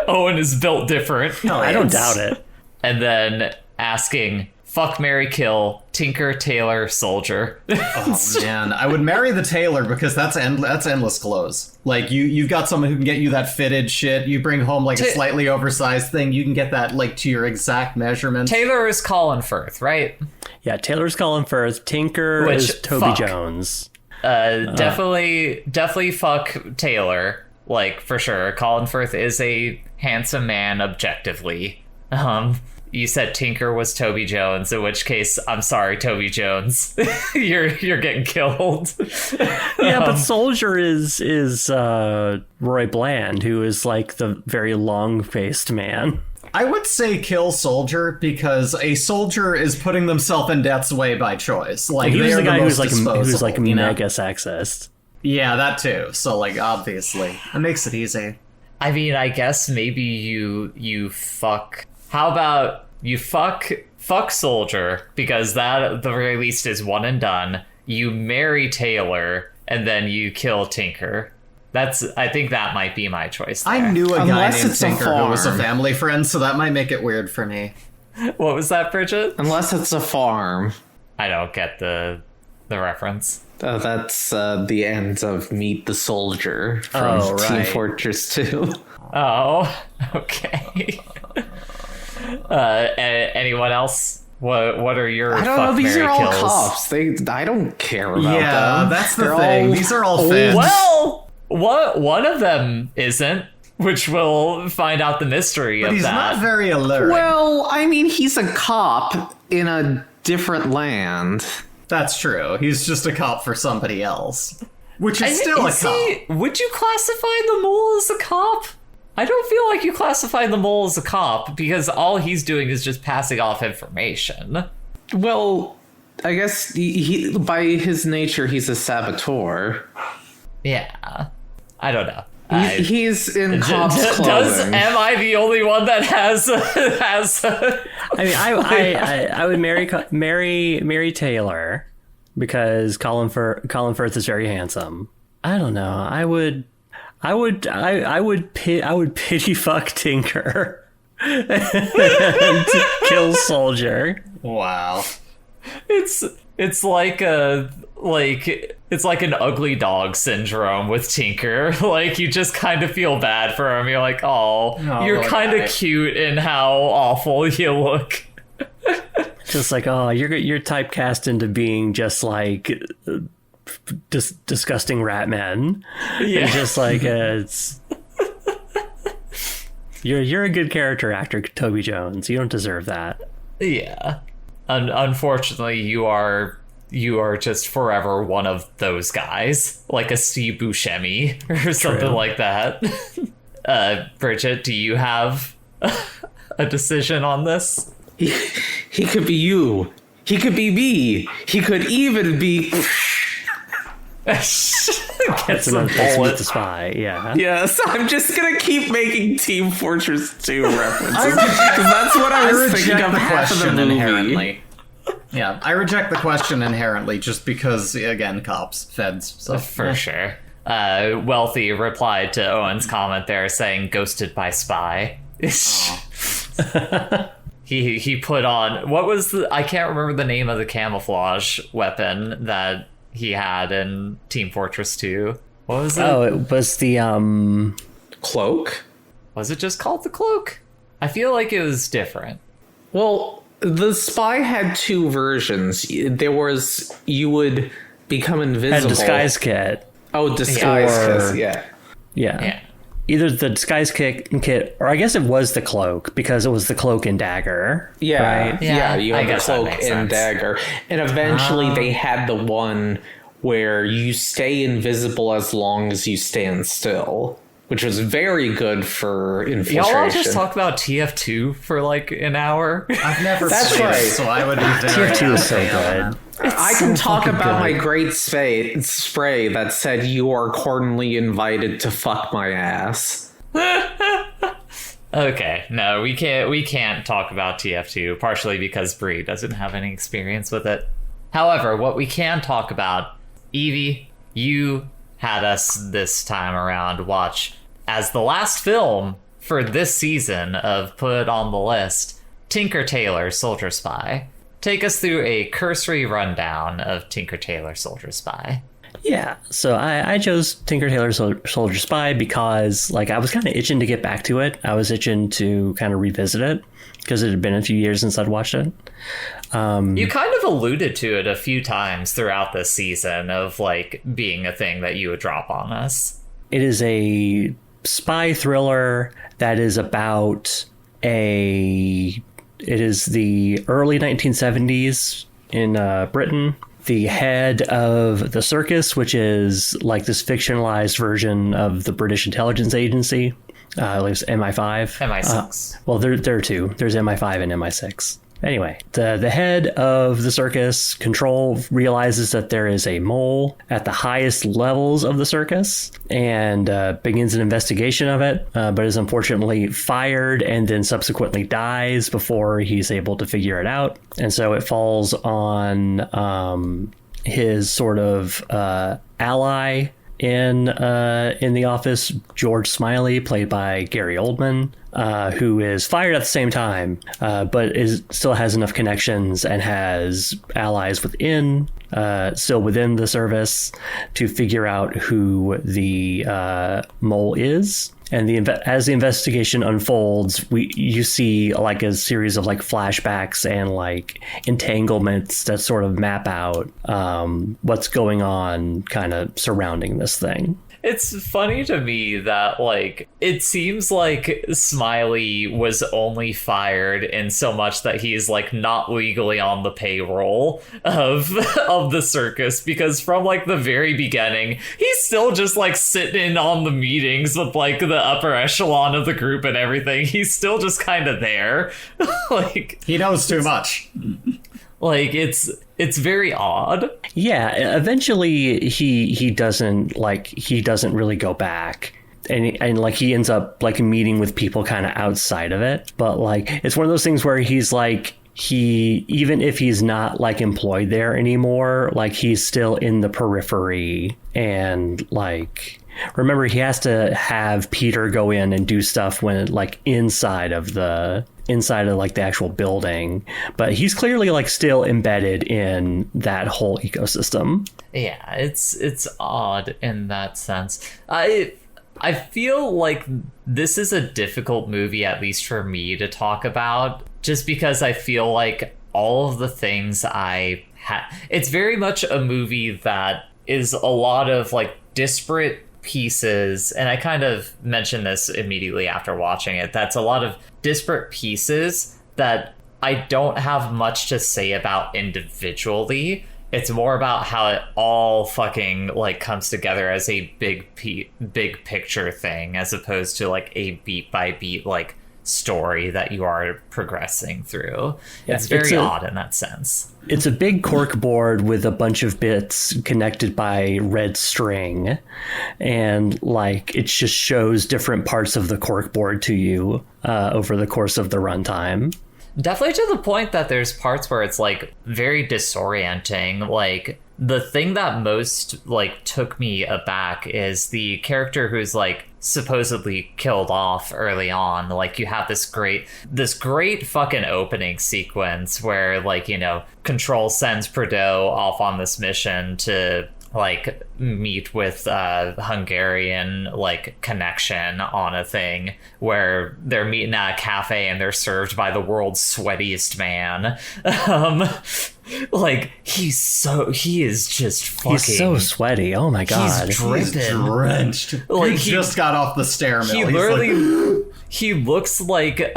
Owen is built different. No, I don't doubt it. And then asking, fuck, marry, kill, Tinker, Tailor, Soldier. Oh man, I would marry the tailor because that's endless clothes. Like you've got someone who can get you that fitted shit. You bring home like a slightly oversized thing, you can get that like to your exact measurement. Tailor is Colin Firth, right? Yeah, Taylor's Colin Firth. Tinker is Toby Jones. Definitely fuck Tailor, like for sure. Colin Firth is a handsome man objectively. You said Tinker was Toby Jones, in which case, I'm sorry, Toby Jones. you're getting killed. Yeah, but Soldier is Roy Bland, who is like the very long-faced man. I would say kill Soldier because a soldier is putting themselves in death's way by choice. Like he was the guy who's like mega sexist. Yeah, that too. So like obviously, it makes it easy. I mean, I guess maybe you fuck. How about you fuck Soldier, because that at the very least is one and done. You marry Tailor, and then you kill Tinker. I think that might be my choice there. I knew a guy named Tinker who was a family friend, so that might make it weird for me. What was that, Bridget? Unless it's a farm. I don't get the reference. That's the end of Meet the Soldier from Team Fortress 2. Oh, okay. Anyone else? What are your? I don't know. These are all cops. I don't care about them. Yeah, that's the thing. These are all fans. Well, one of them isn't, which we'll find out the mystery of that. He's not very alert. Well, I mean, he's a cop in a different land. That's true. He's just a cop for somebody else, which is still a cop. Would you classify the mole as a cop? I don't feel like you classify the mole as a cop because all he's doing is just passing off information. Well, I guess he by his nature, he's a saboteur. Yeah. I don't know. He's in cop's clothing. Am I the only one that has? I mean, I would marry Taylor because Colin Firth is very handsome. I don't know. I would pity fuck Tinker and kill Soldier. Wow. It's like an ugly dog syndrome with Tinker. Like, you just kind of feel bad for him. You're like, oh you're kind of cute in how awful you look. Just like, oh, you're typecast into being just like disgusting rat men. Yeah. And just like it's you're a good character actor, Toby Jones. You don't deserve that. Yeah. Unfortunately, you are just forever one of those guys, like a Steve Buscemi or something like that. Bridget, do you have a decision on this? He could be you. He could be me. He could even be. That's Meet the Spy, yeah. Yes, I'm just gonna keep making Team Fortress 2 references because that's what I was thinking of half of the movie. Inherently. Yeah, I reject the question inherently just because, again, cops, feds. So. For sure. Wealthy replied to Owen's comment there saying ghosted by spy. He put on, what was I can't remember the name of the camouflage weapon that he had in Team Fortress 2. What was it? Oh, it was the cloak. Was it just called the cloak? I feel like it was different. Well, the spy had two versions. There was, you would become invisible. Had disguise kit. Oh, disguise kit, yeah. Either the disguise kit, or I guess it was the cloak, because it was the cloak and dagger. Yeah, right? Yeah, you had the cloak and dagger. And eventually they had the one where you stay invisible as long as you stand still, which was very good for infiltration. Y'all all just talk about TF2 for like an hour. I've never played it, so I would be very TF2 is so good. I can talk about my great spray that said you are cordially invited to fuck my ass. Okay, no, we can't talk about TF2, partially because Bree doesn't have any experience with it. However, what we can talk about, Evie, you had us this time around watch as the last film for this season of Put on the List, Tinker Tailor Soldier Spy. take us through a cursory rundown of Tinker Tailor Soldier Spy. Yeah, so I chose Tinker Tailor Soldier Spy because, like, I was kind of itching to get back to it. I was itching to kind of revisit it because it had been a few years since I'd watched it. You kind of alluded to it a few times throughout this season of, like, being a thing that you would drop on us. It is a spy thriller that is about it is the early 1970s in Britain. The head of the circus, which is like this fictionalized version of the British intelligence agency, like MI5. MI6. Well, there are two. There's MI5 and MI6. Anyway, the head of the circus, Control, realizes that there is a mole at the highest levels of the circus and begins an investigation of it, but is unfortunately fired and then subsequently dies before he's able to figure it out. And so it falls on his sort of ally in the office, George Smiley, played by Gary Oldman, who is fired at the same time, but still has enough connections and has allies still within the service to figure out who the mole is. And as the investigation unfolds, you see like a series of like flashbacks and like entanglements that sort of map out what's going on kind of surrounding this thing. It's funny to me that, like, it seems like Smiley was only fired in so much that he's, like, not legally on the payroll of the circus, because from, like, the very beginning, he's still just, like, sitting in on the meetings with, like, the upper echelon of the group and everything. He's still just kind of there. Like, he knows too much. Like, it's very odd. Yeah, eventually he doesn't really go back. And like he ends up like meeting with people kind of outside of it. But like it's one of those things where he's like even if he's not like employed there anymore, like he's still in the periphery. And like remember, he has to have Peter go in and do stuff when like inside of like the actual building, but he's clearly like still embedded in that whole ecosystem. Yeah, it's odd in that sense. I feel like this is a difficult movie, at least for me, to talk about, just because I feel like all of the things it's very much a movie that is a lot of like disparate pieces, and I kind of mentioned this immediately after watching it. That's a lot of disparate pieces that I don't have much to say about individually. It's more about how it all fucking like comes together as a big picture thing, as opposed to like a beat by beat like story that you are progressing through. Yeah, it's very odd in that sense. It's a big cork board with a bunch of bits connected by red string, and like it just shows different parts of the cork board to you over the course of the runtime. Definitely to the point that there's parts where it's like very disorienting. Like the thing that most like took me aback is the character who's like supposedly killed off early on. Like you have this great fucking opening sequence where like, you know, Control sends Prideaux off on this mission to like meet with Hungarian like connection on a thing where they're meeting at a cafe and they're served by the world's sweatiest man. Like he is just fucking, he's so sweaty. Oh my god, he's drenched. Like he just got off the stair mill. He literally he looks like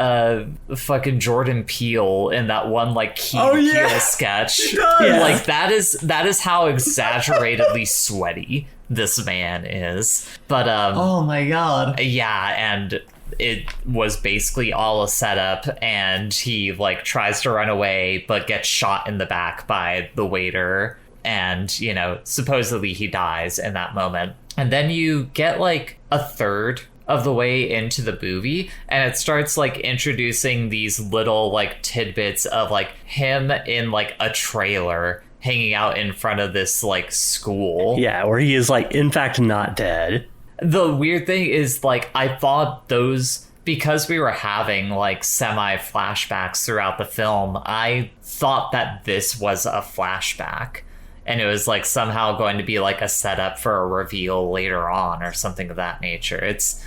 fucking Jordan Peele in that one like Peele sketch. Yeah. Like that is how exaggeratedly sweaty this man is. But oh my god. Yeah, and it was basically all a setup, and he like tries to run away but gets shot in the back by the waiter, and you know, supposedly he dies in that moment. And then you get like a third of the way into the movie, and it starts like introducing these little like tidbits of like him in like a trailer hanging out in front of this like school. Yeah, where he is like in fact not dead. The weird thing is like I thought those because we were having like semi flashbacks throughout the film, I thought that this was a flashback. And it was like somehow going to be like a setup for a reveal later on or something of that nature. It's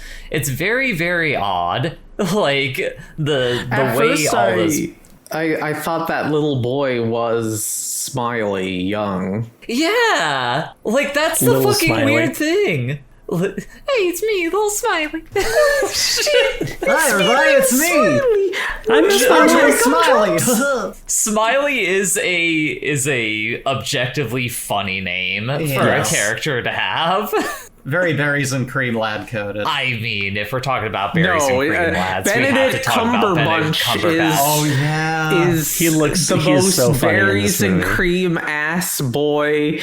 very, very odd. Like the At way first all this. I thought that little boy was Smiley young. Yeah, like that's the Little fucking Smiley. weird thing. Hey, it's me, little Smiley. Hi, everybody, it's me. I'm I'm Smiley. Smiley is a objectively funny name for Yes. a character to have. Very berries and cream lad coded. I mean, if we're talking about berries and cream lads, we have to Benedict talk about Benedict Cumberbatch Cumberbatch. Oh yeah. is He looks- the he's most so funny in berries this and movie. cream ass boy.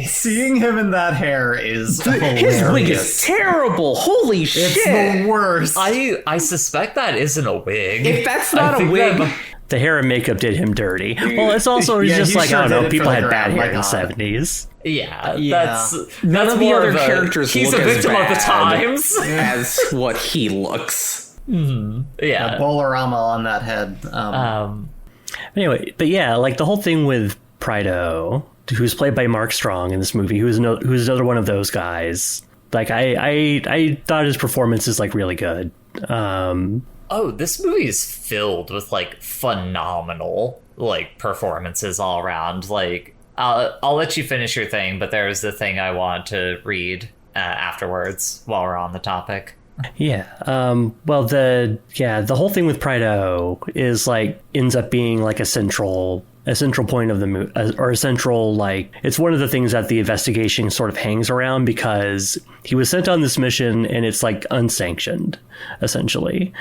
Seeing him in that hair is His wig is hilarious. terrible. Holy It's shit! the worst. I suspect that isn't a wig. If that's I not a think wig, that- The hair and makeup did him dirty. Well, it's also Yeah, just he like, sure I don't did know, it people for had the bad gram, hair my in the God. 70s. yeah, Yeah. that's None of the more other of a- characters He's look a as victim of the bad. times. as what he looks. Yeah. Bolorama on that head. Anyway, but yeah, like the whole thing with Prido, who's played by Mark Strong in this movie, who's another one of those guys. Like I thought his performance is like really good. Oh, this movie is filled with like phenomenal like performances all around. Like I'll let you finish your thing, but there's the thing I want to read afterwards while we're on the topic. Yeah. Well, the whole thing with Prido is like ends up being like a central point of the movie, or a central, like, it's one of the things that the investigation sort of hangs around, because he was sent on this mission and it's like unsanctioned, essentially,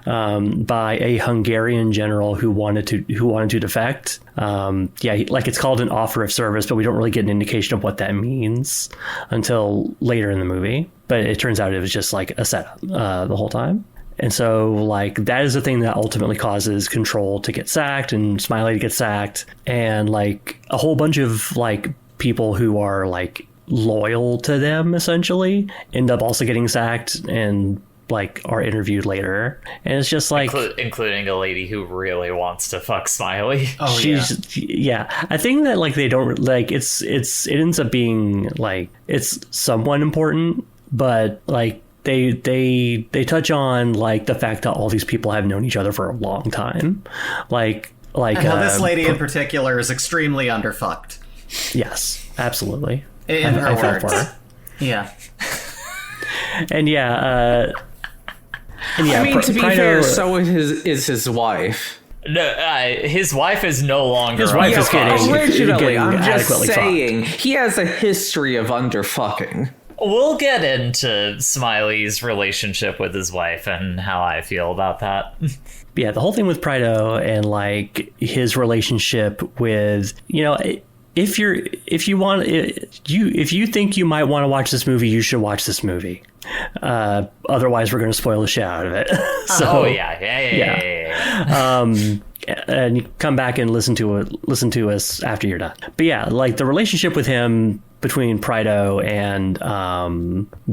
by a Hungarian general who wanted to defect. Like it's called an offer of service, but we don't really get an indication of what that means until later in the movie. But it turns out it was just like a setup the whole time. And so, like, that is the thing that ultimately causes Control to get sacked and Smiley to get sacked. And, like, a whole bunch of, like, people who are, like, loyal to them, essentially, end up also getting sacked and, like, are interviewed later. And it's just, like... Including a lady who really wants to fuck Smiley. Oh, yeah. I think that, like, they don't... Like, it ends up being, like, it's somewhat important, but, like, They touch on, like, the fact that all these people have known each other for a long time, like and how this lady in particular is extremely underfucked. Yes, absolutely. In her I felt words. for her. Yeah. And yeah, I mean, to be Prido- fair, so is his wife. No, his wife is no longer. His wife is getting Originally, I'm just adequately saying, he has a history of underfucking. We'll get into Smiley's relationship with his wife and how I feel about that. Yeah, the whole thing with Prido and, like, his relationship with, you know, if you think you might want to watch this movie, you should watch this movie. Otherwise, we're going to spoil the shit out of it. So, and you come back and listen to us after you're done. But yeah, like the relationship with him between Prido and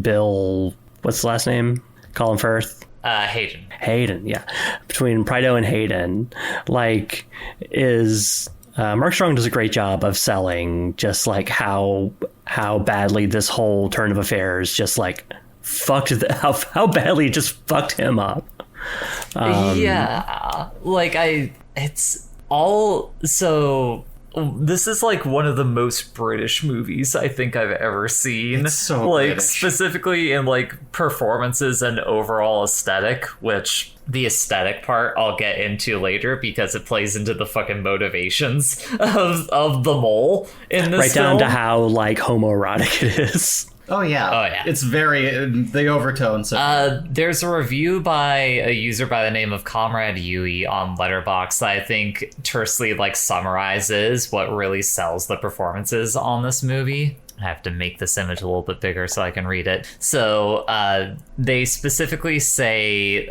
Bill, what's the last name? Colin Firth. Hayden, yeah. Between Prido and Hayden, like, is Mark Strong does a great job of selling just like how badly this whole turn of affairs just like how badly it just fucked him up. Yeah, like it's all so. This is like one of the most British movies I think I've ever seen. It's so like British. specifically in like performances and overall aesthetic, which the aesthetic part I'll get into later because it plays into the fucking motivations of the mole in this Right film. down to how like homoerotic it is. Oh yeah. It's very the overtones. There's a review by a user by the name of Comrade Yui on Letterboxd that I think tersely like summarizes what really sells the performances on this movie. I have to make this image a little bit bigger so I can read it. So they specifically say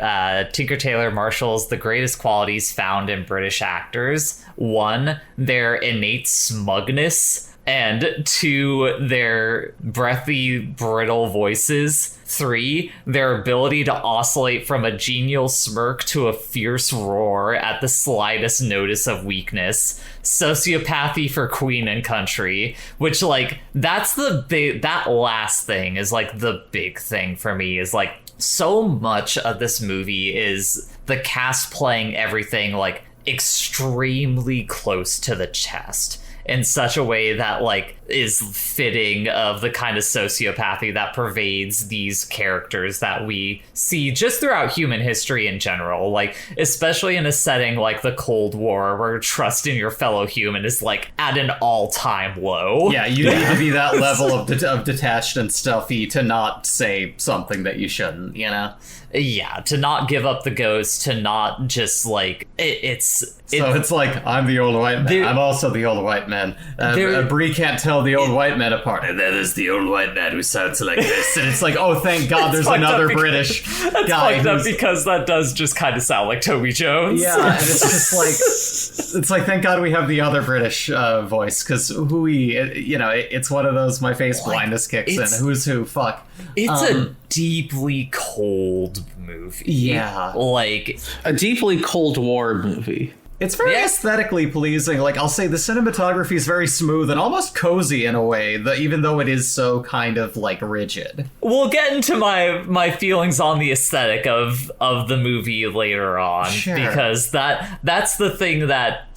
Tinker Tailor marshals the greatest qualities found in British actors. 1, their innate smugness, And 2, their breathy, brittle voices. 3, their ability to oscillate from a genial smirk to a fierce roar at the slightest notice of weakness. Sociopathy for queen and country, which, like, that's the big, that last thing is, like, the big thing for me, is, like, so much of this movie is the cast playing everything, like, extremely close to the chest in such a way that, like, is fitting of the kind of sociopathy that pervades these characters that we see just throughout human history in general, like, especially in a setting like the Cold War, where trust in your fellow human is, like, at an all-time low. Yeah, you need to be that level of detached and stuffy to not say something that you shouldn't, you know? Yeah, to not give up the ghost, to not just, like, So it's like, I'm the old white man. I'm also the old white man. Bree can't tell the old white man apart. And then there's the old white man who sounds like this. And it's like, oh, thank God there's another British guy. Fucked up because that does just kind of sound like Toby Jones. Yeah, and it's just like, it's like, thank God we have the other British voice, because it's one of those my face blindness kicks in. Who's who? Fuck. It's a deeply cold movie. Yeah. Like, a deeply Cold War movie. It's very aesthetically pleasing. Like, I'll say the cinematography is very smooth and almost cozy in a way, even though it is so kind of, like, rigid. We'll get into my feelings on the aesthetic of the movie later on, sure. Because that's the thing that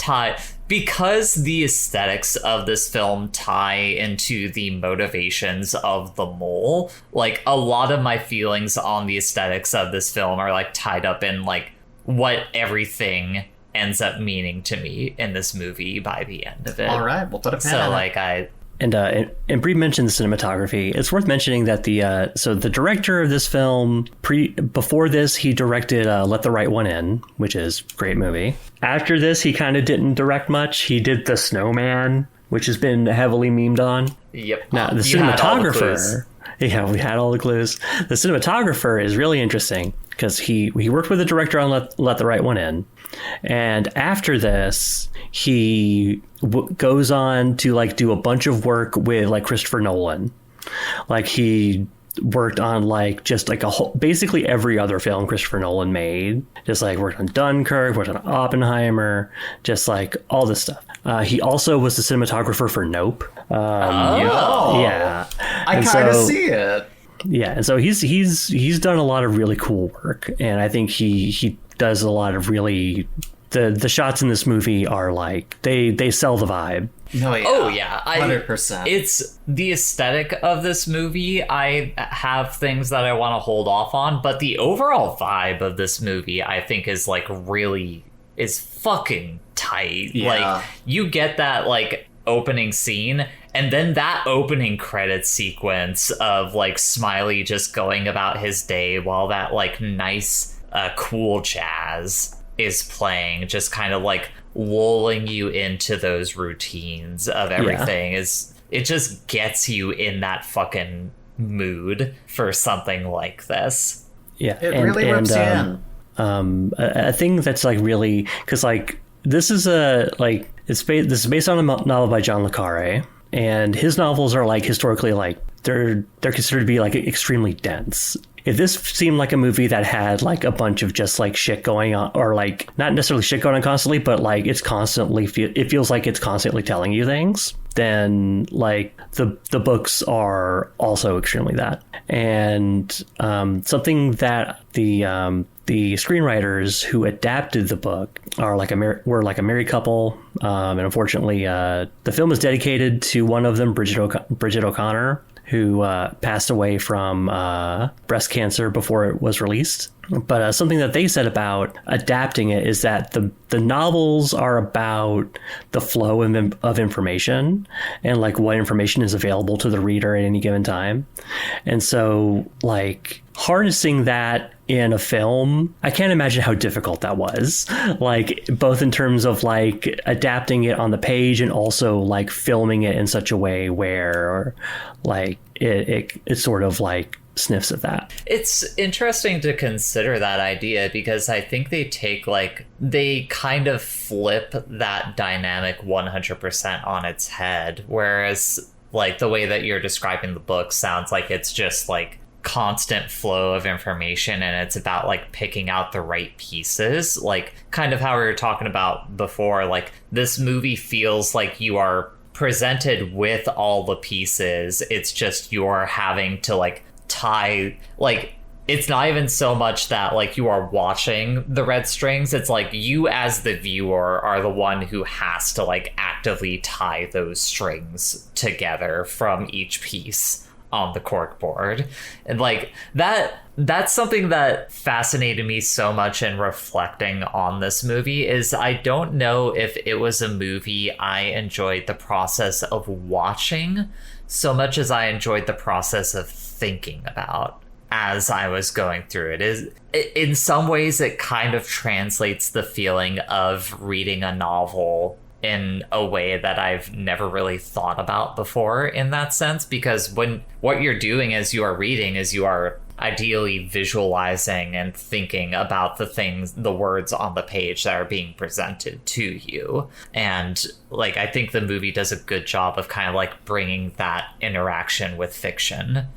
because the aesthetics of this film tie into the motivations of the mole, like, a lot of my feelings on the aesthetics of this film are, like, tied up in, like, what everything ends up meaning to me in this movie by the end of it. All right, we'll put a pen so on like it. And Brie mentioned the cinematography. It's worth mentioning that the director of this film, before this, he directed Let the Right One In, which is a great movie. After this, he kind of didn't direct much. He did The Snowman, which has been heavily memed on. Yep. Now, the cinematographer... Yeah, we had all the clues. The cinematographer is really interesting because he worked with the director on Let the Right One In. And after this, he goes on to, like, do a bunch of work with, like, Christopher Nolan. Like, he worked on, like, just, like, basically every other film Christopher Nolan made. Just, like, worked on Dunkirk, worked on Oppenheimer, just, like, all this stuff. He also was the cinematographer for Nope. Yeah. I kind of see it. Yeah, and so he's done a lot of really cool work, and I think he does a lot of really the shots in this movie are like they sell the vibe. No, yeah. Oh yeah, 100%. It's the aesthetic of this movie. I have things that I want to hold off on, but the overall vibe of this movie, I think, is like is fucking tight. Yeah. Like, you get that, like, opening scene, and then that opening credits sequence of, like, Smiley just going about his day while that, like, nice cool jazz is playing, just kind of, like, lulling you into those routines of everything. It just gets you in that fucking mood for something like this. Yeah, it really rips you in. A thing that's, like, really, because, like, this is this is based on a novel by John le Carre, and his novels are, like, historically, like, they're considered to be, like, extremely dense. If this seemed like a movie that had, like, a bunch of just, like, shit going on, or, like, not necessarily shit going on constantly, but, like, it feels like it's constantly telling you things, then, like, the books are also extremely that. And something that the screenwriters who adapted the book are were like a married couple, and unfortunately, the film is dedicated to one of them, Bridget O'Connor, who passed away from breast cancer before it was released. But something that they said about adapting it is that the novels are about the flow of information and, like, what information is available to the reader at any given time. And so, like, harnessing that in a film, I can't imagine how difficult that was. Like, both in terms of, like, adapting it on the page and also, like, filming it in such a way where, like, it sort of, like, sniffs of that. It's interesting to consider that idea because I think they kind of flip that dynamic 100% on its head, whereas like the way that you're describing the book sounds like it's just like constant flow of information and it's about like picking out the right pieces, like kind of how we were talking about before. Like this movie feels like you are presented with all the pieces, it's just you're having to like tie, like it's not even so much that like you are watching the red strings, it's like you as the viewer are the one who has to like actively tie those strings together from each piece on the corkboard. And like that's something that fascinated me so much in reflecting on this movie. Is I don't know if it was a movie I enjoyed the process of watching so much as I enjoyed the process of thinking about as I was going through it. Is in some ways it kind of translates the feeling of reading a novel in a way that I've never really thought about before in that sense, because when what you're doing as you are reading is you are ideally visualizing and thinking about the words on the page that are being presented to you. And like I think the movie does a good job of kind of like bringing that interaction with fiction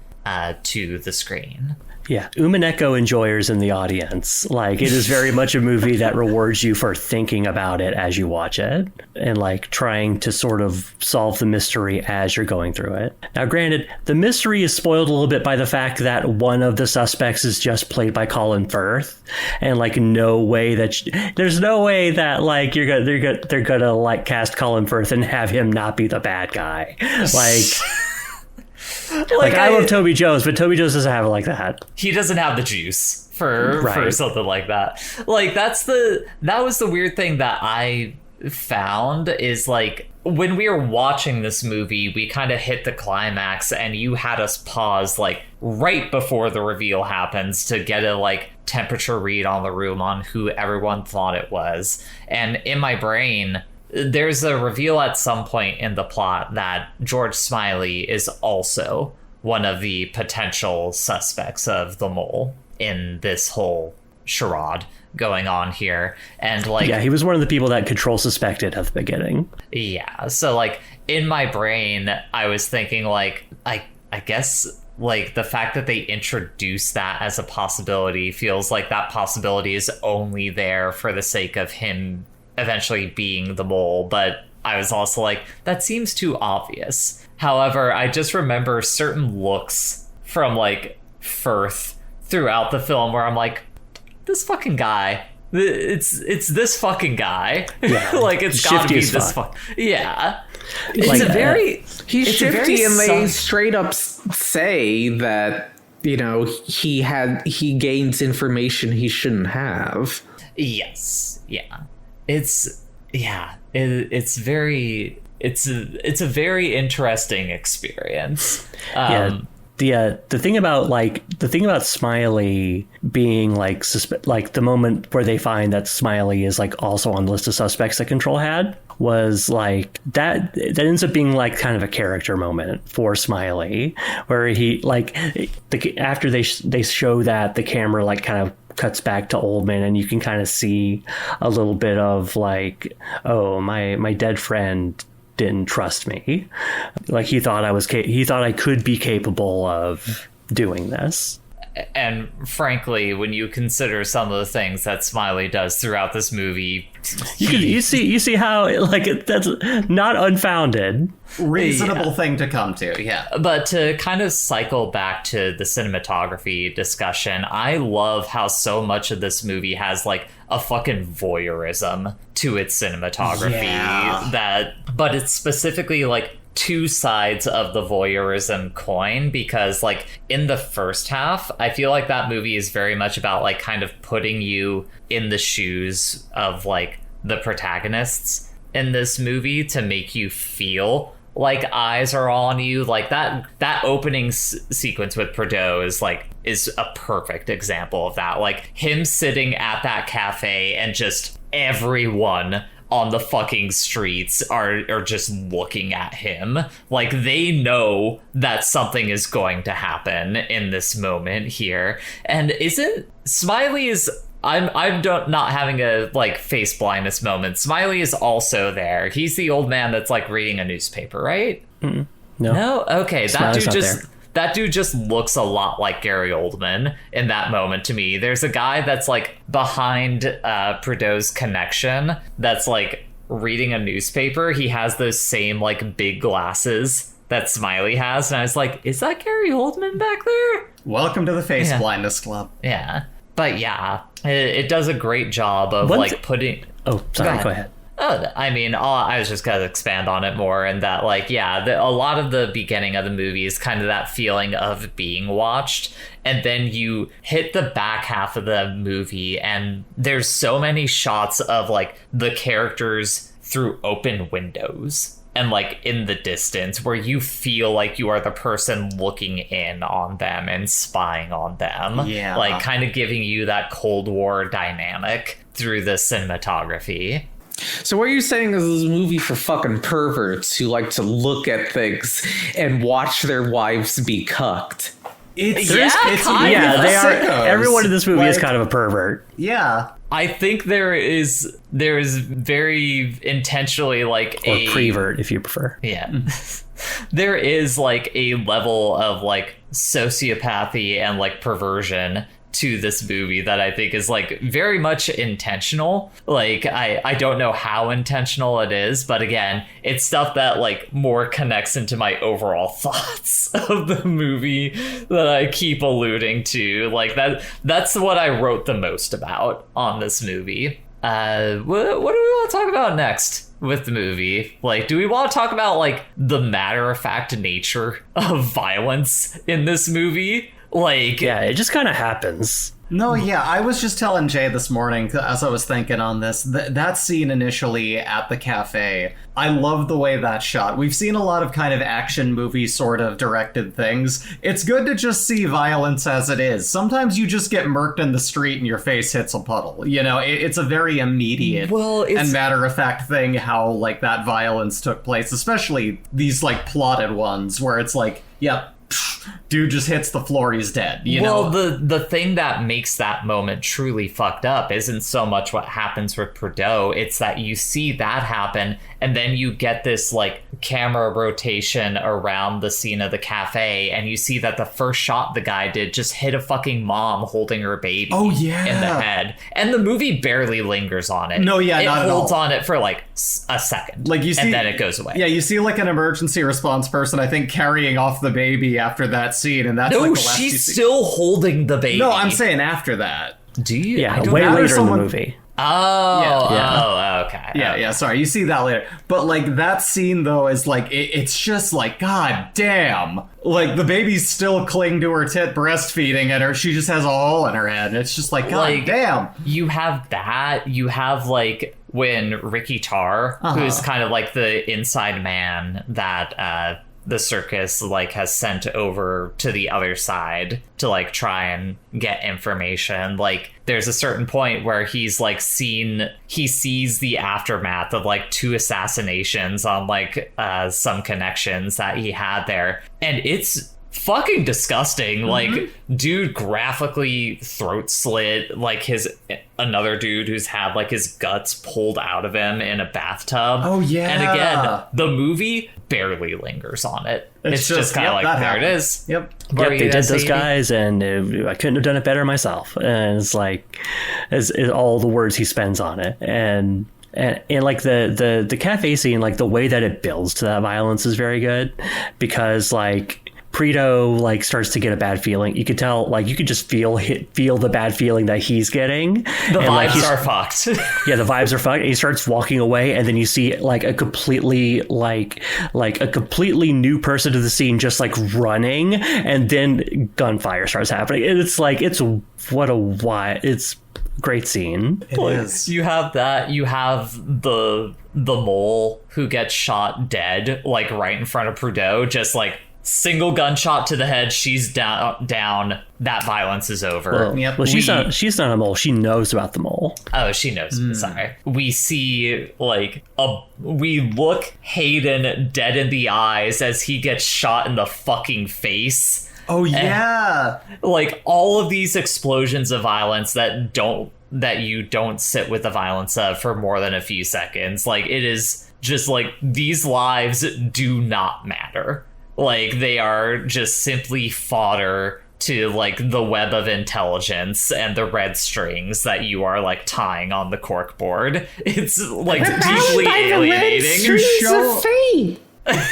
to the screen. Yeah, Umineko enjoyers in the audience. Like, it is very much a movie that rewards you for thinking about it as you watch it and, like, trying to sort of solve the mystery as you're going through it. Now, granted, the mystery is spoiled a little bit by the fact that one of the suspects is just played by Colin Firth, and, like, there's no way that, like, they're gonna, like, cast Colin Firth and have him not be the bad guy. Like... Like I love Toby Jones, but Toby Jones doesn't have it like that. He doesn't have the juice for something like that. Like that was the weird thing that I found is like when we were watching this movie, we kind of hit the climax and you had us pause like right before the reveal happens to get a like temperature read on the room on who everyone thought it was. And in my brain, there's a reveal at some point in the plot that George Smiley is also one of the potential suspects of the mole in this whole charade going on here. And like, yeah, he was one of the people that Control suspected at the beginning. Yeah. So like in my brain, I was thinking like, I guess like the fact that they introduced that as a possibility feels like that possibility is only there for the sake of him eventually being the mole, but I was also like, that seems too obvious. However, I just remember certain looks from like Firth throughout the film where I'm like, this fucking guy, it's this fucking guy. Yeah, like it's gotta be this yeah. It's like, a very he's shifty, and they straight up say that, you know, he gains information he shouldn't have. Yes. Yeah. It's a very interesting experience. The thing about Smiley being like the moment where they find that Smiley is like also on the list of suspects that Control had was like that ends up being like kind of a character moment for Smiley, where he like after they show that, the camera like kind of cuts back to Oldman and you can kind of see a little bit of like, oh, my dead friend didn't trust me. Like he thought I could be capable of doing this. And frankly, when you consider some of the things that Smiley does throughout this movie, you see how like that's not unfounded. Reasonable thing to come to, yeah. But to kind of cycle back to the cinematography discussion, I love how so much of this movie has like a fucking voyeurism to its cinematography. But it's specifically like two sides of the voyeurism coin, because like in the first half, I feel like that movie is very much about like kind of putting you in the shoes of like the protagonists in this movie to make you feel like eyes are on you. Like that opening sequence with Prideaux is a perfect example of that. Like him sitting at that cafe and just everyone on the fucking streets are just looking at him. Like, they know that something is going to happen in this moment here. And I'm not having a like face blindness moment. Smiley is also there. He's the old man that's like reading a newspaper, right? Mm-mm. No. Okay. Smiley's That dude just looks a lot like Gary Oldman in that moment to me. There's a guy that's like behind Prideaux's connection that's like reading a newspaper. He has those same like big glasses that Smiley has. And I was like, is that Gary Oldman back there? Welcome to the face blindness club. Yeah. But yeah, it does a great job of putting... Oh, sorry, go ahead. I mean, I was just going to expand on it more, and that, like, yeah, a lot of the beginning of the movie is kind of that feeling of being watched, and then you hit the back half of the movie, and there's so many shots of, like, the characters through open windows. And like in the distance where you feel like you are the person looking in on them and spying on them. Yeah. Like kind of giving you that Cold War dynamic through the cinematography. So what you're saying is this movie for fucking perverts who like to look at things and watch their wives be cucked. They are. Everyone in this movie is kind of a pervert. Yeah. I think there is very intentionally like or prevert if you prefer. Yeah. There is like a level of like sociopathy and like perversion to this movie that I think is like very much intentional. Like I don't know how intentional it is, but again, it's stuff that like more connects into my overall thoughts of the movie that I keep alluding to. Like that's what I wrote the most about on this movie. What do we want to talk about next with the movie? Like, do we want to talk about like the matter-of-fact nature of violence in this movie? Like, yeah, it just kind of happens. No, yeah, I was just telling Jay this morning as I was thinking on this, that scene initially at the cafe, I love the way that's shot. We've seen a lot of kind of action movie sort of directed things. It's good to just see violence as it is. Sometimes you just get murked in the street and your face hits a puddle. You know, it's a very immediate and matter-of-fact thing how, like, that violence took place, especially these, like, plotted ones where it's like, yep, dude just hits the floor, he's dead, you know? The thing that makes that moment truly fucked up isn't so much what happens with Prideaux, it's that you see that happen, and then you get this, like, camera rotation around the scene of the cafe, and you see that the first shot the guy did just hit a fucking mom holding her baby in the head. And the movie barely lingers on it. No, yeah, it not at all. It holds on it for, like, a second, like you see, and then it goes away. Yeah, you see, like, an emergency response person, I think, carrying off the baby after that scene, and that's no, like the last she's still holding the baby. No, I'm saying after that. Do you? Yeah, way later in the movie. Oh, okay. Yeah, sorry, you see that later. But, like, that scene, though, is, like, it's just, like, god damn. Like, the baby's still clinging to her tit, breastfeeding, and she just has a hole in her head, and it's just like, god damn. You have that, you have, like, when Ricky Tarr, who's kind of, like, the inside man that, the circus like has sent over to the other side to like try and get information. Like there's a certain point where he's like he sees the aftermath of like 2 assassinations on like some connections that he had there, and it's fucking disgusting. Like dude graphically throat slit like another dude who's had like his guts pulled out of him in a bathtub. Oh yeah. And again, the movie barely lingers on it. It's just kind of like, there it is. Yep. They did those guys, and I couldn't have done it better myself. And it's like, it's all the words he spends on it. And like the cafe scene, like the way that it builds to that violence is very good, because like Prideaux like starts to get a bad feeling. You could tell, like you could just feel the bad feeling that he's getting. The vibes are fucked. Yeah, the vibes are fucked. And he starts walking away, and then you see like a completely new person to the scene, just like running, and then gunfire starts happening. And it's like it's a great scene. It is. You have that. You have the mole who gets shot dead, like right in front of Prideaux, just like single gunshot to the head, she's down. That violence is over. Well, she's not a mole. She knows about the mole. Oh, she knows. Sorry. We see we look Hayden dead in the eyes as he gets shot in the fucking face. Oh yeah. And, like, all of these explosions of violence that you don't sit with the violence of for more than a few seconds. Like, it is just like, these lives do not matter. Like, they are just simply fodder to, like, the web of intelligence and the red strings that you are, like, tying on the cork-board. It's, like, deeply alienating.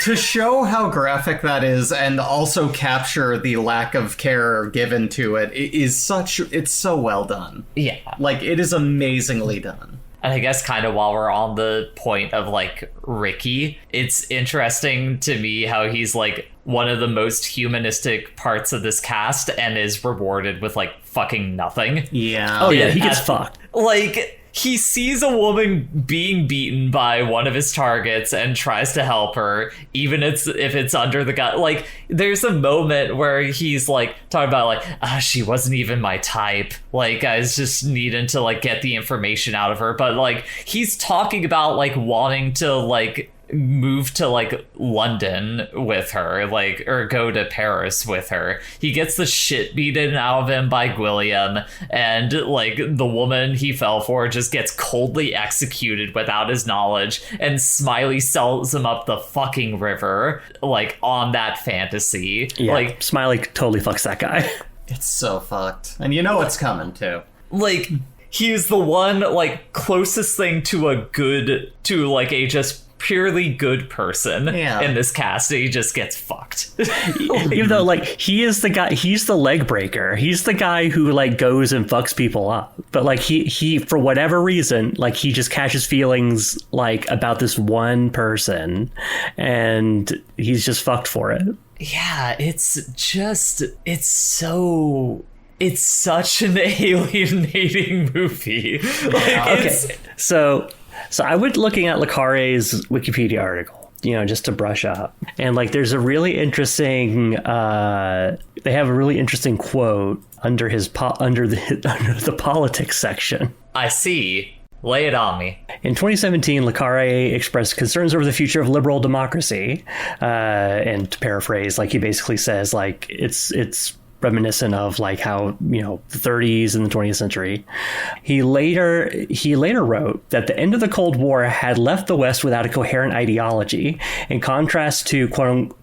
To show how graphic that is and also capture the lack of care given to it is it's so well done. Yeah. Like, it is amazingly done. And I guess kind of while we're on the point of, like, Ricky, it's interesting to me how he's, like, one of the most humanistic parts of this cast and is rewarded with, like, fucking nothing. Yeah. Oh, yeah, he gets fucked. Like, he sees a woman being beaten by one of his targets and tries to help her, even if it's under the gun. Like, there's a moment where he's, like, talking about, like, she wasn't even my type. Like, I was just needing to, like, get the information out of her. But, like, he's talking about, like, wanting to, like, move to, like, London with her, like, or go to Paris with her. He gets the shit beaten out of him by Gwilliam, and, like, the woman he fell for just gets coldly executed without his knowledge, and Smiley sells him up the fucking river, like, on that fantasy. Yeah, like, Smiley totally fucks that guy. It's so fucked. And you know it's coming, too. Like, he's the one, like, closest thing to a just purely good person in this cast. He just gets fucked. Even though, like, he's the leg breaker. He's the guy who, like, goes and fucks people up. But, like, he for whatever reason, like, he just catches feelings, like, about this one person, and he's just fucked for it. Yeah, it's such an alienating movie. Like, So I went looking at Le Carré's Wikipedia article, just to brush up. And, like, there's a really interesting, they have a really interesting quote under the politics section. I see. Lay it on me. In 2017, Le Carré expressed concerns over the future of liberal democracy. And to paraphrase, like, he basically says, like, it's reminiscent of, like, how, the 30s and the 20th century. He later wrote that the end of the Cold War had left the West without a coherent ideology, in contrast to quote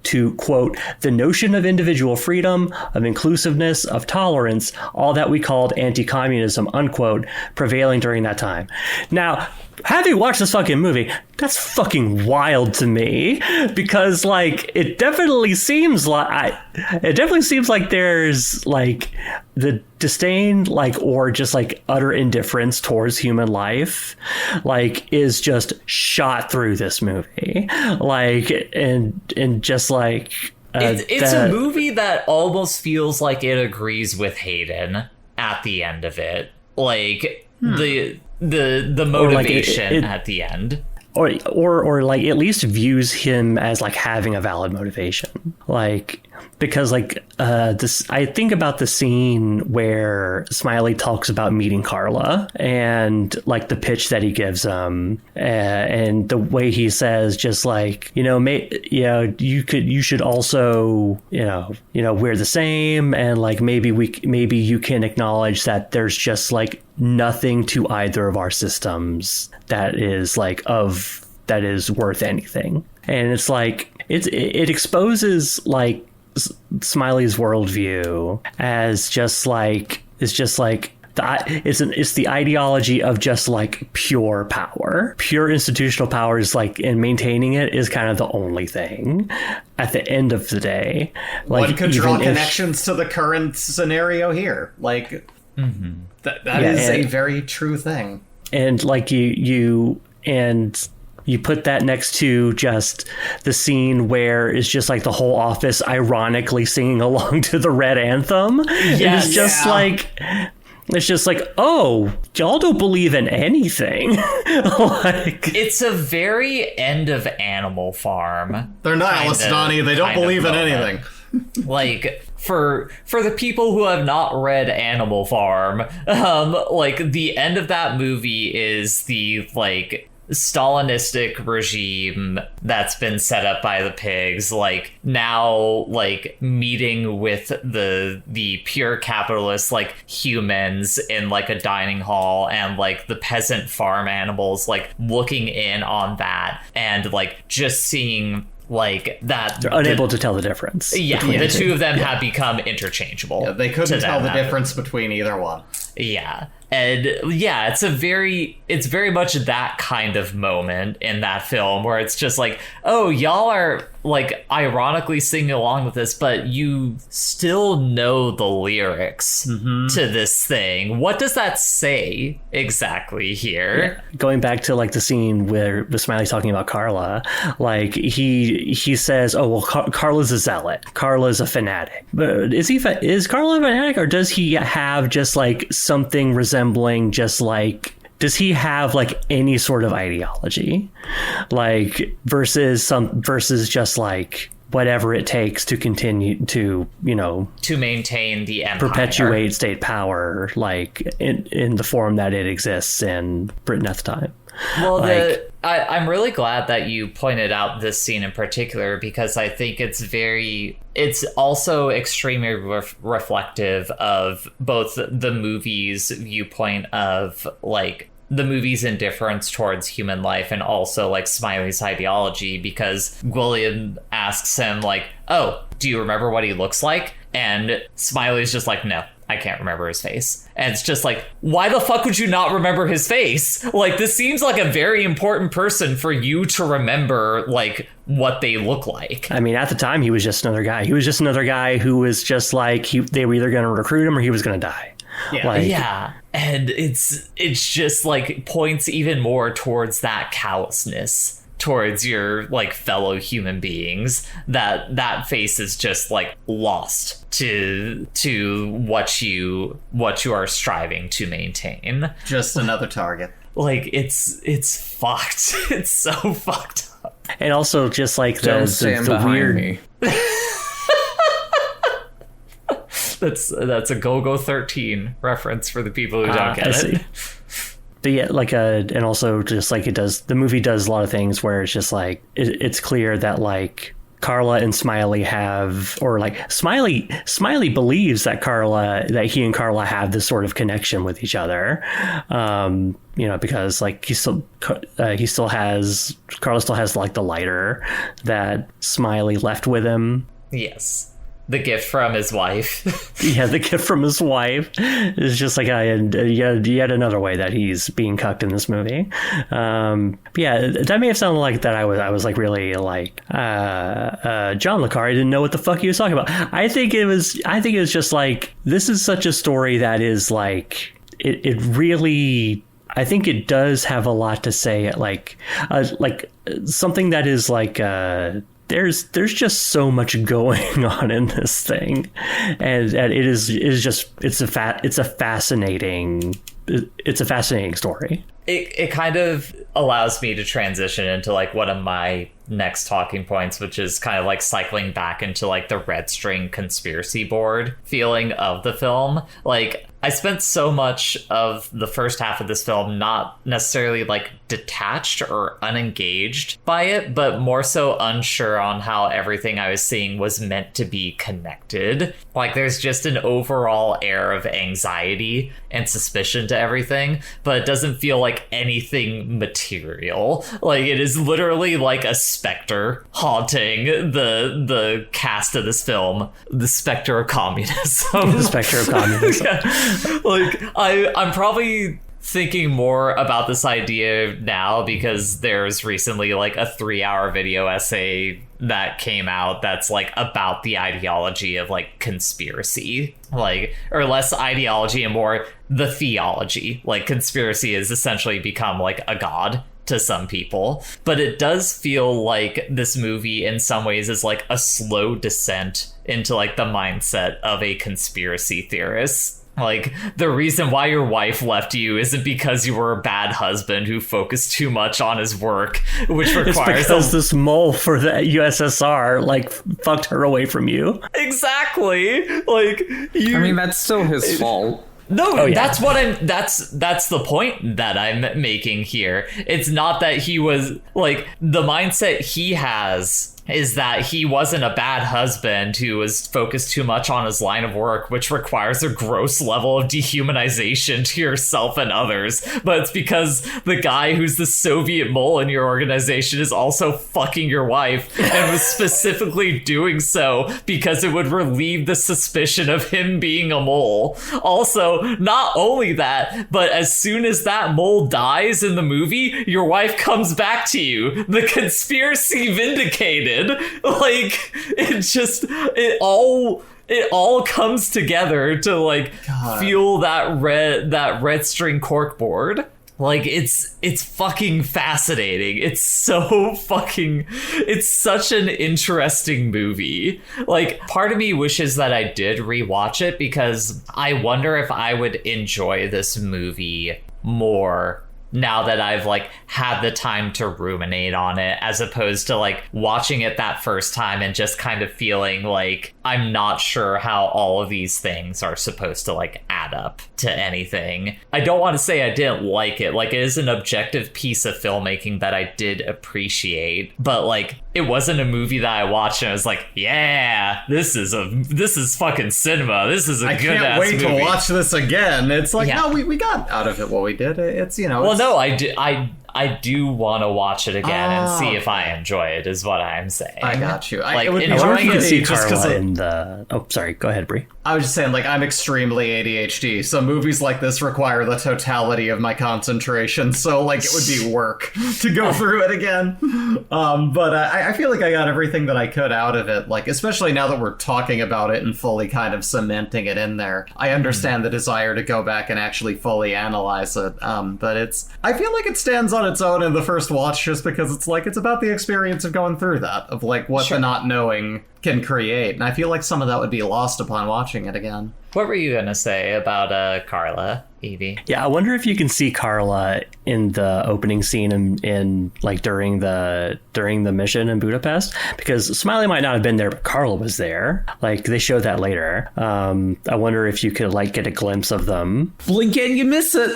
the notion of individual freedom, of inclusiveness, of tolerance, all that we called anti-communism, unquote, prevailing during that time. Now, having watched this fucking movie, that's fucking wild to me, because, like, it definitely seems like there's, like, the disdain, like, or just, like, utter indifference towards human life, like, is just shot through this movie, like, and just, like, it's a movie that almost feels like it agrees with Hayden at the end of it, like the motivation, like, at the end, or like, at least views him as, like, having a valid motivation, like, because, like, I think about the scene where Smiley talks about meeting Carla, and, like, the pitch that he gives him, and the way he says, just, like, you should also, we're the same, and, like, maybe you can acknowledge that there's just, like, nothing to either of our systems that is worth anything. And it's like, it exposes, like, Smiley's worldview as just like, it's the ideology of just, like, pure power. Pure institutional power is, like, and maintaining it is kind of the only thing at the end of the day. Like, one could draw connections to the current scenario here. Like, that is a very true thing. And, like, you put that next to just the scene where it's just, like, the whole office ironically singing along to the Red Anthem. Yes. It's just like, It's just like, oh, y'all don't believe in anything. Like, it's a very end of Animal Farm. They're nihilists, Donnie. They don't believe in anything. Like, for the people who have not read Animal Farm, like, the end of that movie is the, like, Stalinistic regime that's been set up by the pigs, like, now, like, meeting with the pure capitalist, like, humans in, like, a dining hall, and, like, the peasant farm animals, like, looking in on that, and, like, just seeing, like, that they're unable to tell the difference. Yeah, the two of them have become interchangeable. Yeah, they couldn't tell the difference between either one. Yeah. And yeah, it's very much that kind of moment in that film where it's just like, oh, y'all are, like, ironically singing along with this, but you still know the lyrics to this thing. What does that say exactly here? Yeah. Going back to, like, the scene where Smiley's talking about Carla, like, he says, oh, well, Carla's a zealot. Carla's a fanatic. But is Carla a fanatic, or does he have just, like, something resembling just, like, does he have, like, any sort of ideology, like, versus just, like, whatever it takes to continue to, you know, to maintain the empire, perpetuate state power, like, in the form that it exists in Britain at the time? Well, like, I'm really glad that you pointed out this scene in particular, because I think it's also extremely reflective of both the movie's viewpoint of, like, the movie's indifference towards human life, and also, like, Smiley's ideology, because William asks him, like, oh, do you remember what he looks like? And Smiley's just like, no, I can't remember his face. And it's just like, why the fuck would you not remember his face? Like, this seems like a very important person for you to remember, like, what they look like. I mean, at the time, he was just another guy. He was just another guy who was just like, they were either going to recruit him or he was going to die. Yeah. Like, yeah. And it's just, like, points even more towards that callousness towards your, like, fellow human beings, that face is just, like, lost to what you are striving to maintain. Just another target. Like, it's fucked. It's so fucked up. And also just, like, the weird me. That's a Go-Go 13 reference for the people who don't get it. But yeah, like, and also just, like, the movie does a lot of things where it's just like, it's clear that, like, Carla and Smiley have, or, like, Smiley believes that he and Carla have this sort of connection with each other. You know, because, like, Carla still has, like, the lighter that Smiley left with him. Yes. The gift from his wife. Yeah, the gift from his wife is just like yet another way that he's being cucked in this movie. Yeah, that may have sounded like that I was like really like John Le Carre didn't know what the fuck he was talking about. I think it was just like, this is such a story that is like it really, I think it does have a lot to say, like something that is like there's just so much going on in this thing, and it is just it's a fascinating story. It kind of allows me to transition into, like, one of my next talking points, which is kind of like cycling back into, like, the red string conspiracy board feeling of the film. Like, I spent so much of the first half of this film not necessarily, like, detached or unengaged by it, but more so unsure on how everything I was seeing was meant to be connected. Like, there's just an overall air of anxiety and suspicion to everything, but it doesn't feel like anything material. Like, it is literally like a specter haunting the cast of this film, the specter of communism. The specter of communism. Yeah. Like, I'm probably thinking more about this idea now because there's recently, like, a 3-hour video essay that came out that's, like, about the ideology of, like, conspiracy, like, or less ideology and more the theology. Like, conspiracy has essentially become, like, a god to some people, but it does feel like this movie in some ways is like a slow descent into, like, the mindset of a conspiracy theorist Like, the reason why your wife left you isn't because you were a bad husband who focused too much on his work, which requires... It's because this mole for the USSR, like, fucked her away from you. Exactly! Like, I mean, that's still his fault. No, that's what that's the point that I'm making here. It's not that he was, like, the mindset he has is that he wasn't a bad husband who was focused too much on his line of work, which requires a gross level of dehumanization to yourself and others. But it's because the guy who's the Soviet mole in your organization is also fucking your wife and was specifically doing so because it would relieve the suspicion of him being a mole. Also, not only that, but as soon as that mole dies in the movie, your wife comes back to you. The conspiracy vindicated. Like, it all comes together to, like, feel that red string corkboard. Like, it's fucking fascinating. It's such an interesting movie. Like, part of me wishes that I did rewatch it because I wonder if I would enjoy this movie more now that I've, like, had the time to ruminate on it, as opposed to, like, watching it that first time and just kind of feeling like I'm not sure how all of these things are supposed to, like, add up to anything. I don't want to say I didn't like it. Like, it is an objective piece of filmmaking that I did appreciate, but, like, it wasn't a movie that I watched and I was like, yeah, this is fucking cinema. This is a good ass movie. I can't wait to watch this again. It's like, no, we got out of it what we did. It's, you know. Well, no, I do want to want to watch it again and see if I enjoy it, is what I'm saying. I got you. Like, enjoying it just because in the... Oh, sorry. Go ahead, Brie. I was just saying, like, I'm extremely ADHD, so movies like this require the totality of my concentration, so, like, it would be work to go through it again. But I feel like I got everything that I could out of it, like, especially now that we're talking about it and fully kind of cementing it in there. I understand the desire to go back and actually fully analyze it, but I feel like it stands on its own in the first watch just because it's, like, it's about the experience of going through that, of, like, what the not knowing can create, and I feel like some of that would be lost upon watching it again. What were you gonna say about Carla, Evie? Yeah, I wonder if you can see Carla in the opening scene in like during the mission in Budapest, because Smiley might not have been there, but Carla was there. Like, they showed that later. I wonder if you could, like, get a glimpse of them. Blink and you miss it.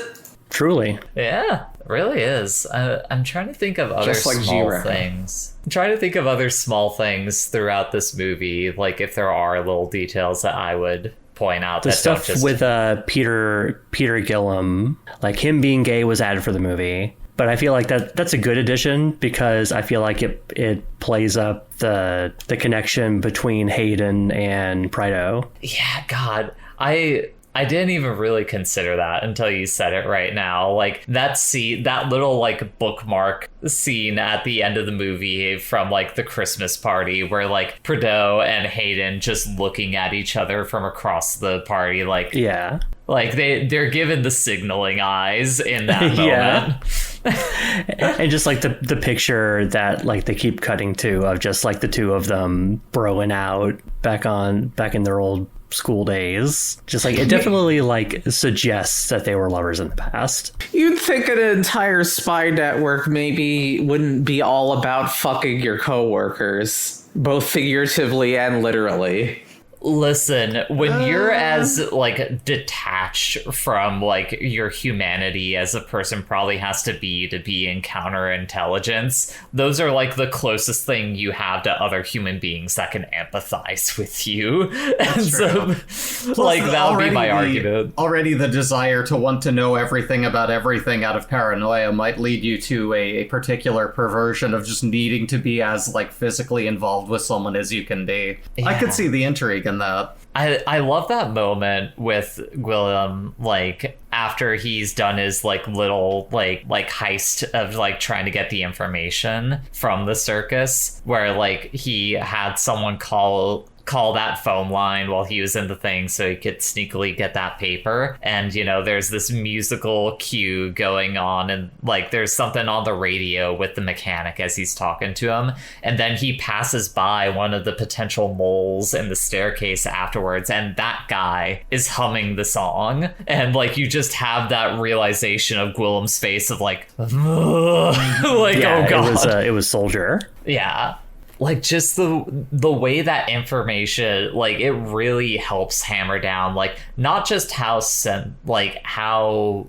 Truly. Yeah, it really is. I'm trying to think of other small things. I'm trying to think of other small things throughout this movie, like if there are little details that I would point out. The stuff with Peter Gillum, like him being gay, was added for the movie. But I feel like that's a good addition because I feel like it plays up the connection between Hayden and Prido. Yeah, God. I didn't even really consider that until you said it right now. Like, that little, like, bookmark scene at the end of the movie from, like, the Christmas party where, like, Prideaux and Hayden just looking at each other from across the party, like... Yeah. Like, they're given the signaling eyes in that moment. And just, like, the picture that, like, they keep cutting to of just, like, the two of them broing out back in their old school days. Just, like, it definitely, like, suggests that they were lovers in the past. You'd think an entire spy network maybe wouldn't be all about fucking your coworkers, both figuratively and literally. Listen, when you're as, like, detached from, like, your humanity as a person probably has to be in counterintelligence, those are, like, the closest thing you have to other human beings that can empathize with you. And so, like, that would be my argument. Already the desire to want to know everything about everything out of paranoia might lead you to a particular perversion of just needing to be as, like, physically involved with someone as you can be. Yeah. I could see the intrigue in that. I love that moment with Willem, like, after he's done his, like, little, like heist of, like, trying to get the information from the circus, where, like, he had someone call call that phone line while he was in the thing so he could sneakily get that paper. And, you know, there's this musical cue going on, and like there's something on the radio with the mechanic as he's talking to him. And then he passes by one of the potential moles in the staircase afterwards, and that guy is humming the song. And like you just have that realization of Gwillem's face of like, like, yeah, oh god, it was Soldier. Yeah. Like just the way that information, like it really helps hammer down like not just how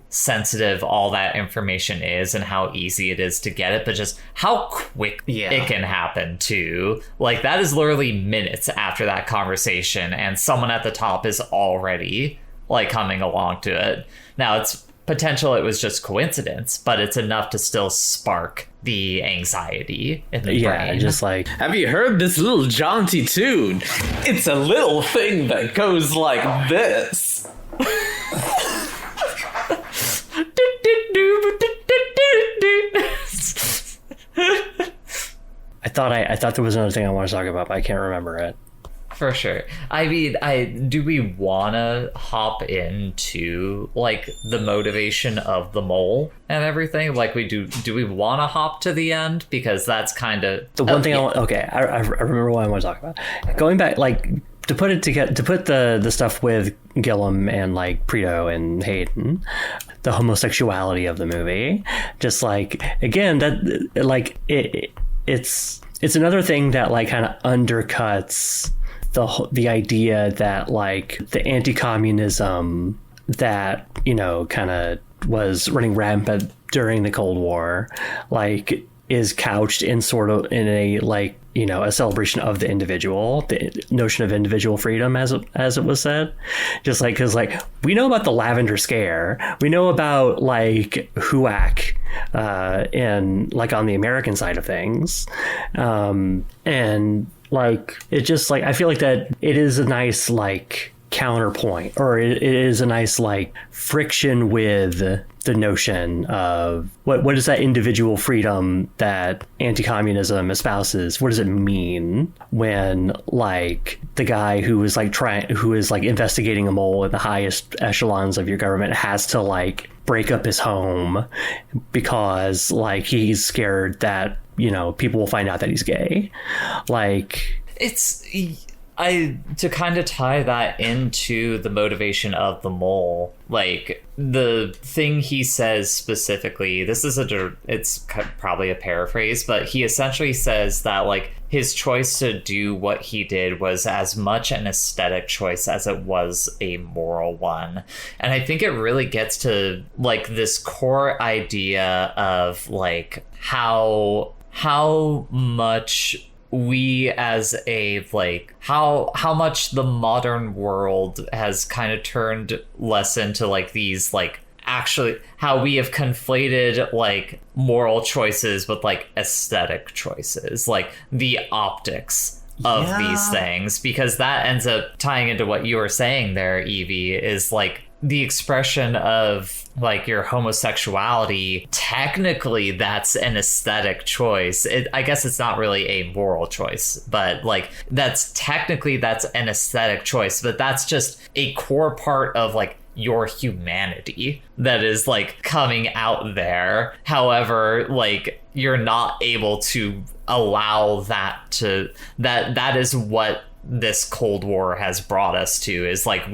sensitive all that information is and how easy it is to get it, but just how quick it can happen too. Like that is literally minutes after that conversation and someone at the top is already like coming along to it. Now it's potential it was just coincidence, but it's enough to still spark the anxiety in the brain. Just like, have you heard this little jaunty tune? It's a little thing that goes like this. I thought there was another thing I want to talk about, but I can't remember it. For sure. I mean, do we want to hop into like the motivation of the mole and everything? Like we do we want to hop to the end? Because that's kind of the one thing. I remember what I want to talk about. Going back, like to put the stuff with Gillum and like Preto and Hayden, the homosexuality of the movie. Just like again, that like it's another thing that like kind of undercuts the idea that like the anti-communism that, you know, kind of was running rampant during the Cold War, like is couched in sort of in a like, you know, a celebration of the individual, the notion of individual freedom, as it was said. Just like, because like we know about the Lavender Scare, we know about like HUAC and like on the American side of things, and like it just like I feel like that it is a nice like counterpoint, or it is a nice like friction with the notion of what is that individual freedom that anti-communism espouses. What does it mean when like the guy who is like investigating a mole at the highest echelons of your government has to like break up his home because like he's scared that, you know, people will find out that he's gay. Like to kind of tie that into the motivation of the mole, like the thing he says specifically, it's probably a paraphrase, but he essentially says that like his choice to do what he did was as much an aesthetic choice as it was a moral one. And I think it really gets to like this core idea of like how much we as a like how much the modern world has kind of turned less into like these like actually how we have conflated like moral choices with like aesthetic choices, like the optics of these things, because that ends up tying into what you were saying there, Evie, is like the expression of like your homosexuality. Technically that's an aesthetic choice. I guess it's not really a moral choice, but like that's an aesthetic choice, but that's just a core part of like your humanity that is like coming out there. However, like you're not able to allow that that is what this Cold War has brought us to, is like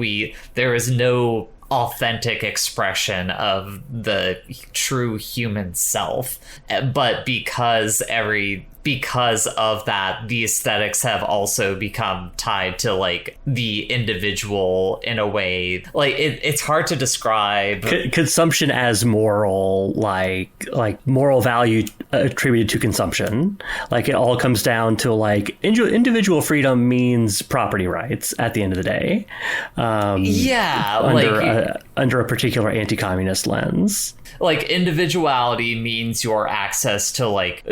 there is no authentic expression of the true human self, but because of that, the aesthetics have also become tied to like the individual in a way. Like it's hard to describe consumption as moral, like moral value attributed to consumption. Like it all comes down to like individual freedom means property rights at the end of the day. under a particular anti-communist lens. Like, individuality means your access to like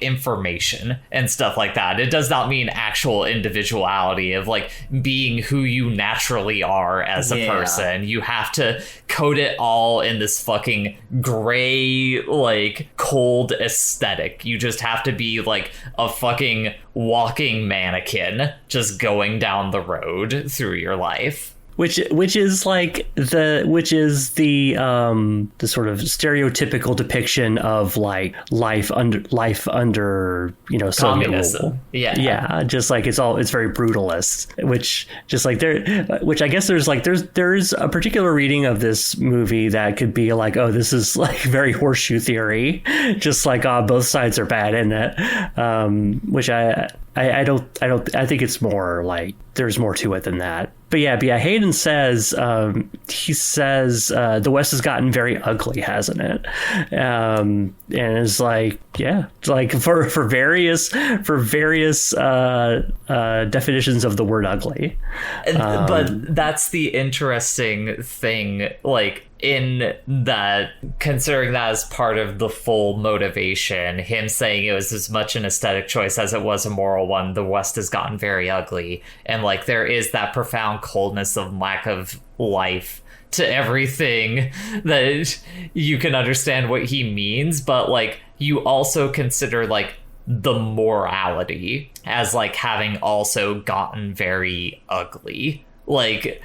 information and stuff like that. It does not mean actual individuality of like being who you naturally are as a person. You have to code it all in this fucking gray, like, cold aesthetic. You just have to be like a fucking walking mannequin just going down the road through your life. Which is the sort of stereotypical depiction of like life under Soviet rule. Yeah, just like it's very brutalist. Which I guess there's a particular reading of this movie that could be like, oh, this is like very horseshoe theory, just like both sides are bad in it. Which I think it's more like there's more to it than that. But yeah, Hayden says, the West has gotten very ugly, hasn't it? And it's like, yeah, like for various definitions of the word ugly. But that's the interesting thing, like, in that, considering that as part of the full motivation, him saying it was as much an aesthetic choice as it was a moral one, the West has gotten very ugly. And like, there is that profound coldness of lack of life to everything that you can understand what he means. But like, you also consider like the morality as like having also gotten very ugly. Like,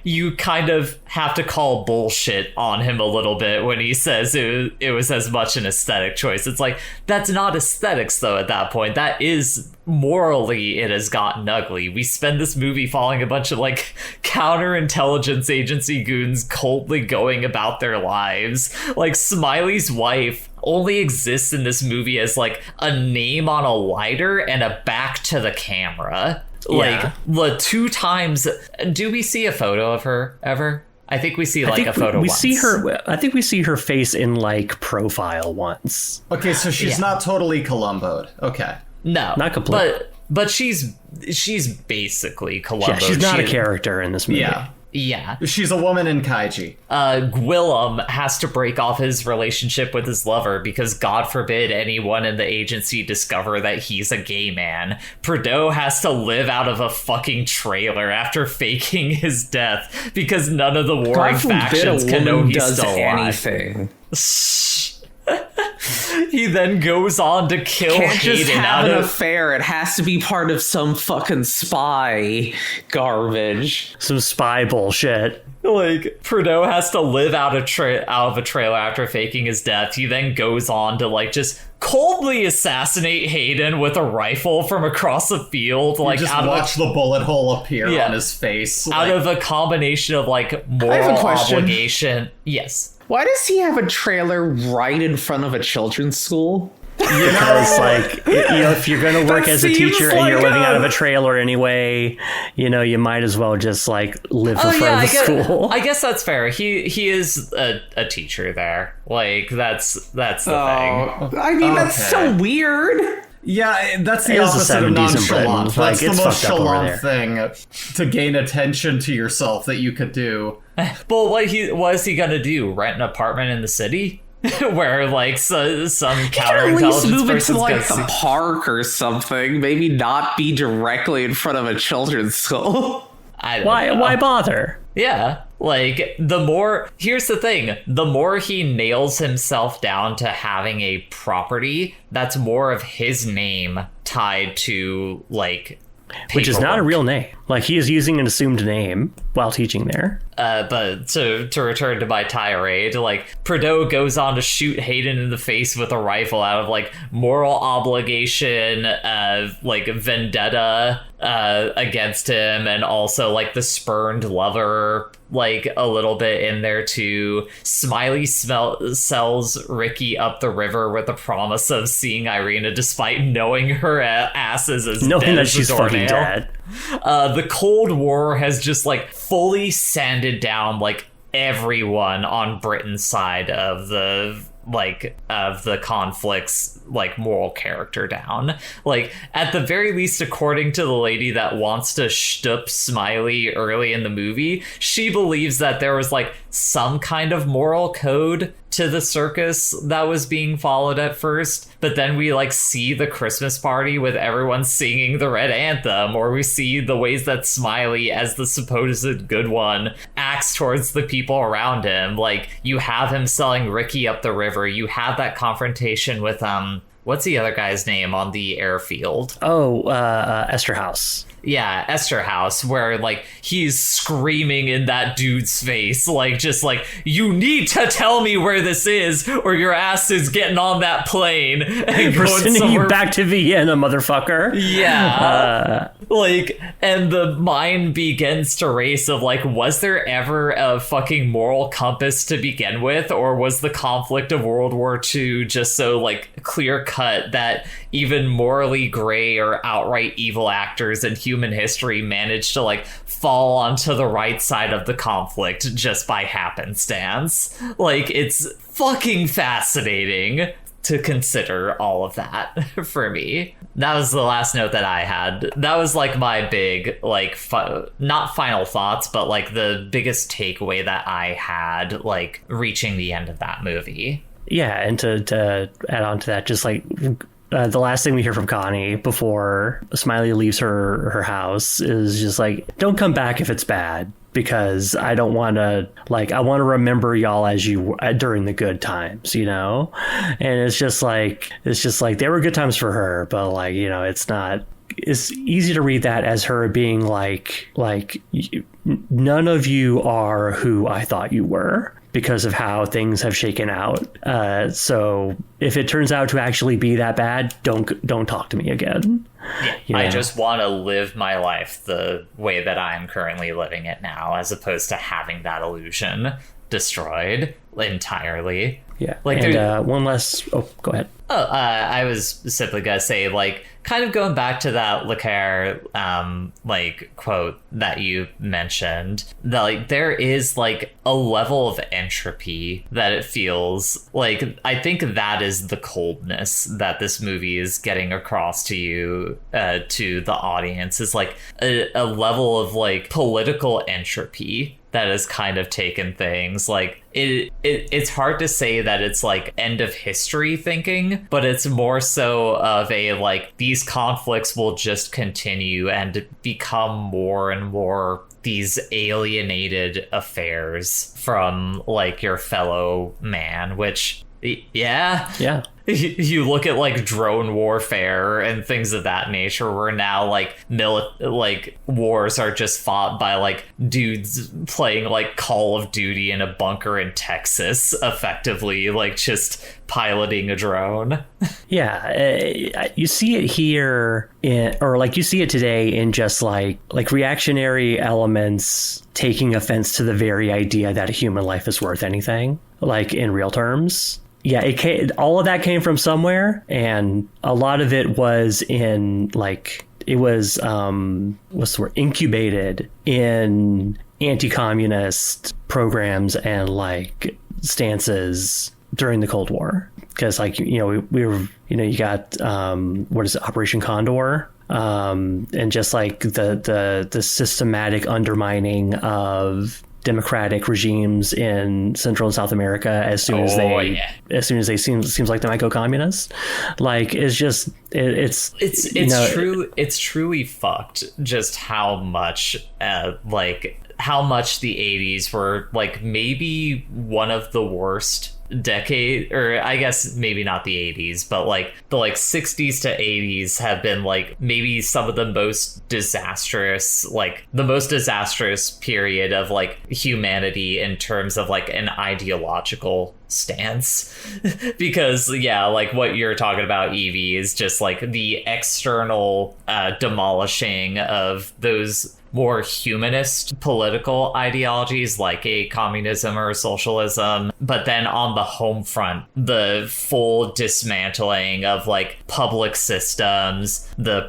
you kind of have to call bullshit on him a little bit when he says it was as much an aesthetic choice. It's like, that's not aesthetics, though, at that point. That is, morally, it has gotten ugly. We spend this movie following a bunch of, like, counterintelligence agency goons coldly going about their lives. Like, Smiley's wife only exists in this movie as, like, a name on a lighter and a back to the camera. Like, the two times, do we see a photo of her ever? I think we see like a photo once. I think we see her face in like profile once. Okay, so she's not totally Columboed. Okay. No. Not completely. But she's basically Columboed. Yeah, she's not a character in this movie. Yeah. She's a woman in kaiji. Gwillem has to break off his relationship with his lover because, God forbid, anyone in the agency discover that he's a gay man. Prideaux has to live out of a fucking trailer after faking his death because none of the warring factions can know he's still alive. Anything. He then goes on to kill Can't Hayden just have an affair. It has to be part of some fucking spy garbage. Some spy bullshit. Like, Prideaux has to live out of a trailer after faking his death. He then goes on to, like, just coldly assassinate Hayden with a rifle from across the field. Like, just watch the bullet hole appear on his face. Out of a combination of, like, moral obligation. Yes. Why does he have a trailer right in front of a children's school? Because, like, if you're going to work as a teacher and you're living out of a trailer anyway, you might as well just, like, live in front of the school. I guess that's fair. He is a teacher there. Like, that's the thing. I mean, that's so weird. Yeah, that's the opposite of nonchalant. That's the most chalant thing to gain attention to yourself that you could do. But what is he gonna do? Rent an apartment in the city? Where, like, some counterintelligence person's to, like, a park or something. Maybe not be directly in front of a children's school. Why bother? Yeah, like, here's the thing, the more he nails himself down to having a property, that's more of his name tied to, like, paperwork. Which is not a real name. Like, he is using an assumed name while teaching there. But to return to my tirade, like, Prideaux goes on to shoot Hayden in the face with a rifle out of, like, moral obligation, like, vendetta against him, and also, like, the spurned lover, like, a little bit in there too. Smiley sells Ricky up the river with the promise of seeing Irina despite knowing her ass is as knowing dead that as she's fucking dead. The Cold War has just, like, fully sanded down, like, everyone on Britain's side of the like of the conflict's like moral character down. Like at the very least, according to the lady that wants to shtup Smiley early in the movie, she believes that there was like some kind of moral code to the circus that was being followed at first, but then we like see the Christmas party with everyone singing the Red Anthem, or we see the ways that Smiley, as the supposed good one, acts towards the people around him. Like you have him selling Ricky up the river, you have that confrontation with what's the other guy's name on the airfield? Esther House. Yeah, Esther House, where like he's screaming in that dude's face, like just like, you need to tell me where this is, or your ass is getting on that plane and We're going sending somewhere. you back to Vienna, motherfucker. Yeah. Like, and the mind begins to race of like, was there ever a fucking moral compass to begin with, or was the conflict of World War II just so like clear cut that even morally gray or outright evil actors in human history managed to like fall onto the right side of the conflict just by happenstance? Like, it's fucking fascinating to consider all of that for me. That was the last note that I had. That was like my big, like, not final thoughts, but like the biggest takeaway that I had, like, reaching the end of that movie. Yeah, and to add on to that, just like the last thing we hear from Connie before Smiley leaves her house is just like, don't come back if it's bad, because I don't want to, like, I want to remember y'all as you during the good times, you know? And it's just like they were good times for her, but like, you know, it's easy to read that as her being like none of you are who I thought you were, because of how things have shaken out. So if it turns out to actually be that bad, don't talk to me again. Yeah, you know? I just want to live my life the way that I'm currently living it now, as opposed to having that illusion destroyed entirely. Yeah. Like, and one less. Oh, go ahead. I was simply gonna say, like, kind of going back to that Leclerc, like, quote that you mentioned, that like there is like a level of entropy that it feels like. I think that is the coldness that this movie is getting across to you, to the audience, is like a level of like political entropy that has kind of taken things. Like it's hard to say that it's like end of history thinking, but it's more so of a like, these conflicts will just continue and become more and more these alienated affairs from like your fellow man, which yeah you look at like drone warfare and things of that nature, where now like wars are just fought by like dudes playing like Call of Duty in a bunker in Texas, effectively like just piloting a drone. Yeah, you see it here you see it today in just like reactionary elements taking offense to the very idea that a human life is worth anything, like in real terms. Yeah, all of that came from somewhere, and a lot of it was in like, it was what's the word, incubated in anti-communist programs and like stances during the Cold War, because like, you know, we were, you know, you got what is it, Operation Condor, and just like the systematic undermining of democratic regimes in Central and South America as soon as they seems like they might go communist. Like, it's just it's true. It's truly fucked just how much how much the 80s were like maybe one of the worst decade, or I guess maybe not the 80s, but like the 60s to 80s have been like maybe some of the most disastrous, like the most disastrous period of like humanity in terms of like an ideological stance. Because yeah, like what you're talking about, Evie, is just like the external demolishing of those more humanist political ideologies like a communism or a socialism, but then on the home front, the full dismantling of like public systems, the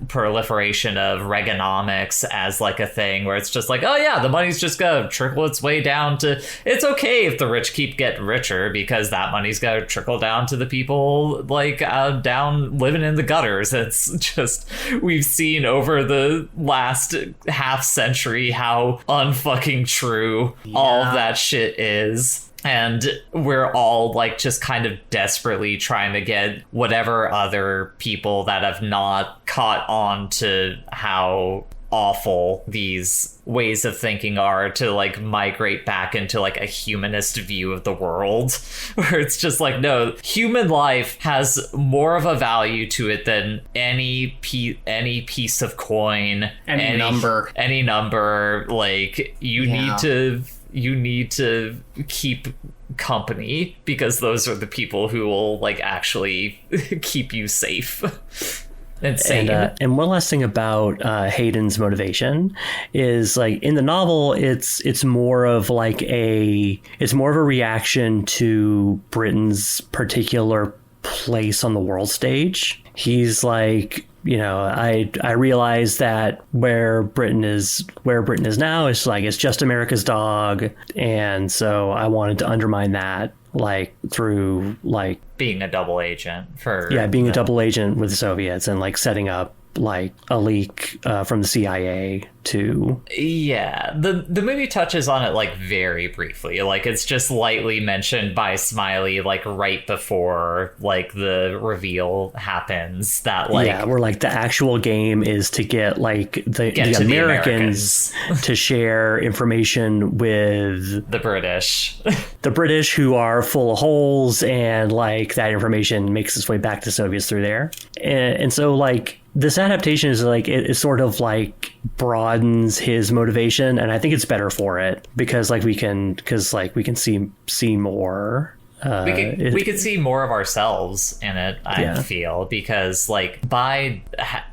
proliferation of Reaganomics as like a thing where it's just like, oh yeah, the money's just gonna trickle its way down to, it's okay if the rich keep getting richer because that money's gonna trickle down to the people like down living in the gutters. It's just, we've seen over the last half century how unfucking true all of that shit is. And we're all like just kind of desperately trying to get whatever other people that have not caught on to how awful these ways of thinking are to like migrate back into like a humanist view of the world, where it's just like, no, human life has more of a value to it than any piece of coin, any number. Like you need to keep company because those are the people who will like actually keep you safe. And one last thing about Hayden's motivation is like in the novel, it's more of a reaction to Britain's particular place on the world stage. He's like, you know, I realize that where Britain is now is like it's just America's dog, and so I wanted to undermine that like through like being a double agent a double agent with the Soviets and like setting up like a leak from the CIA to the movie touches on it like very briefly, like it's just lightly mentioned by Smiley like right before like the reveal happens that like where like the actual game is to get like the Americans to share information with the British who are full of holes, and like that information makes its way back to Soviets through there, and so like this adaptation is like it sort of like broadens his motivation, and I think it's better for it because we can see more. We could see more of ourselves in it, I feel, because like by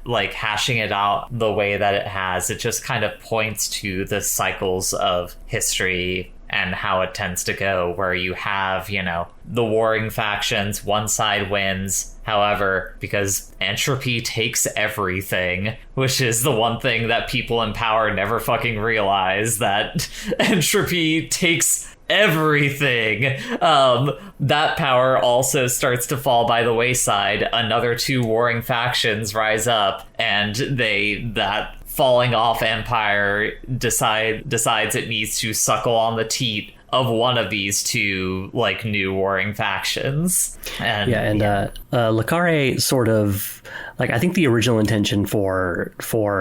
hashing it out the way that it has, it just kind of points to the cycles of history and how it tends to go, where you have, you know, the warring factions, one side wins. However, because entropy takes everything, which is the one thing that people in power never fucking realize, that entropy takes everything. That power also starts to fall by the wayside. Another two warring factions rise up, and that falling off empire decides it needs to suckle on the teat of one of these two like new warring factions. Le Carre sort of like, I think the original intention for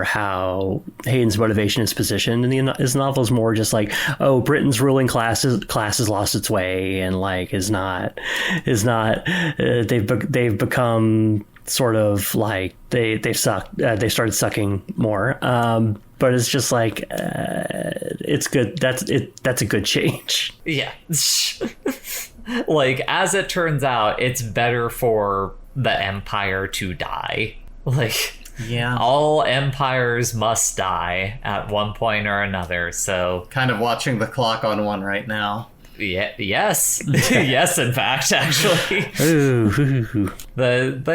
how Hayden's motivation is positioned in his novel is more just like, oh, Britain's ruling class has lost its way, and like is not they've become sort of like they started sucking more, but it's just like it's good. That's a good change. Yeah. Like, as it turns out, it's better for the empire to die. Like, all empires must die at one point or another. So kind of watching the clock on one right now. Yes, in fact, actually. But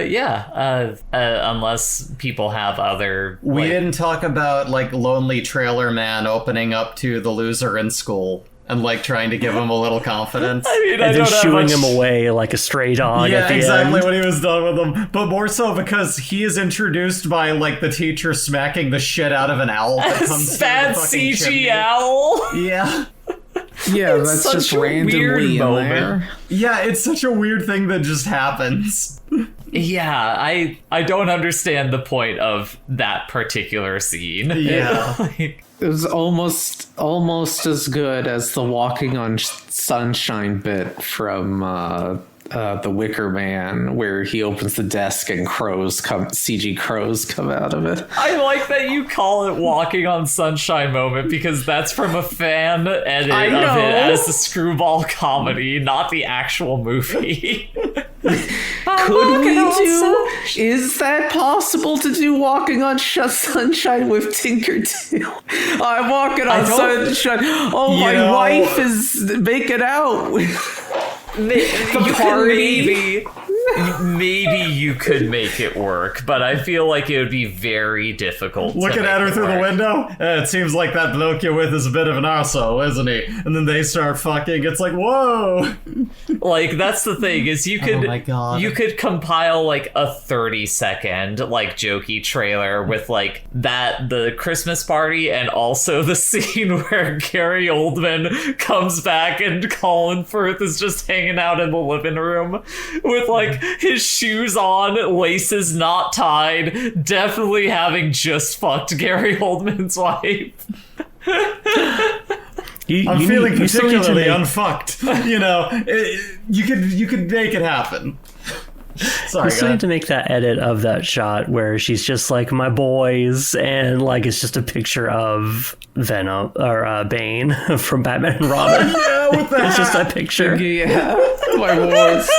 unless people have other... We didn't talk about, like, Lonely Trailer Man opening up to the loser in school and, like, trying to give him a little confidence. I mean, and then shooing him away like a stray dog at the exactly end. When he was done with him. But more so because he is introduced by, like, the teacher smacking the shit out of an owl that comes bad CG owl! Yeah. Yeah, that's just randomly in there. Yeah, it's such a weird thing that just happens. Yeah, I don't understand the point of that particular scene. Yeah. It was almost as good as the walking on sunshine bit from The Wicker Man, where he opens the desk and CG crows come out of it. I like that you call it walking on sunshine moment, because that's from a fan edit of it as a screwball comedy, not the actual movie. Could we do? Is that possible to do walking on sunshine with Tinker Tailor? I'm walking on sunshine. Oh, my wife is making out with the party. Maybe you could make it work, but I feel like it would be very difficult. Looking at her through the window, it seems like that bloke you're with is a bit of an arsehole, isn't he? And then they start fucking. It's like, whoa! Like, that's the thing, is you could, oh my God. You could compile like a 30-second like jokey trailer with like the Christmas party and also the scene where Gary Oldman comes back and Colin Firth is just hanging out in the living room with like his shoes on, laces not tied, definitely having just fucked Gary Oldman's wife. I'm feeling particularly unfucked. You know, you could make it happen. Sorry, you still need to make that edit of that shot where she's just like, my boys, and like it's just a picture of Venom or Bane from Batman and Robin. Yeah, with that. It's just that picture. Yeah, my boys.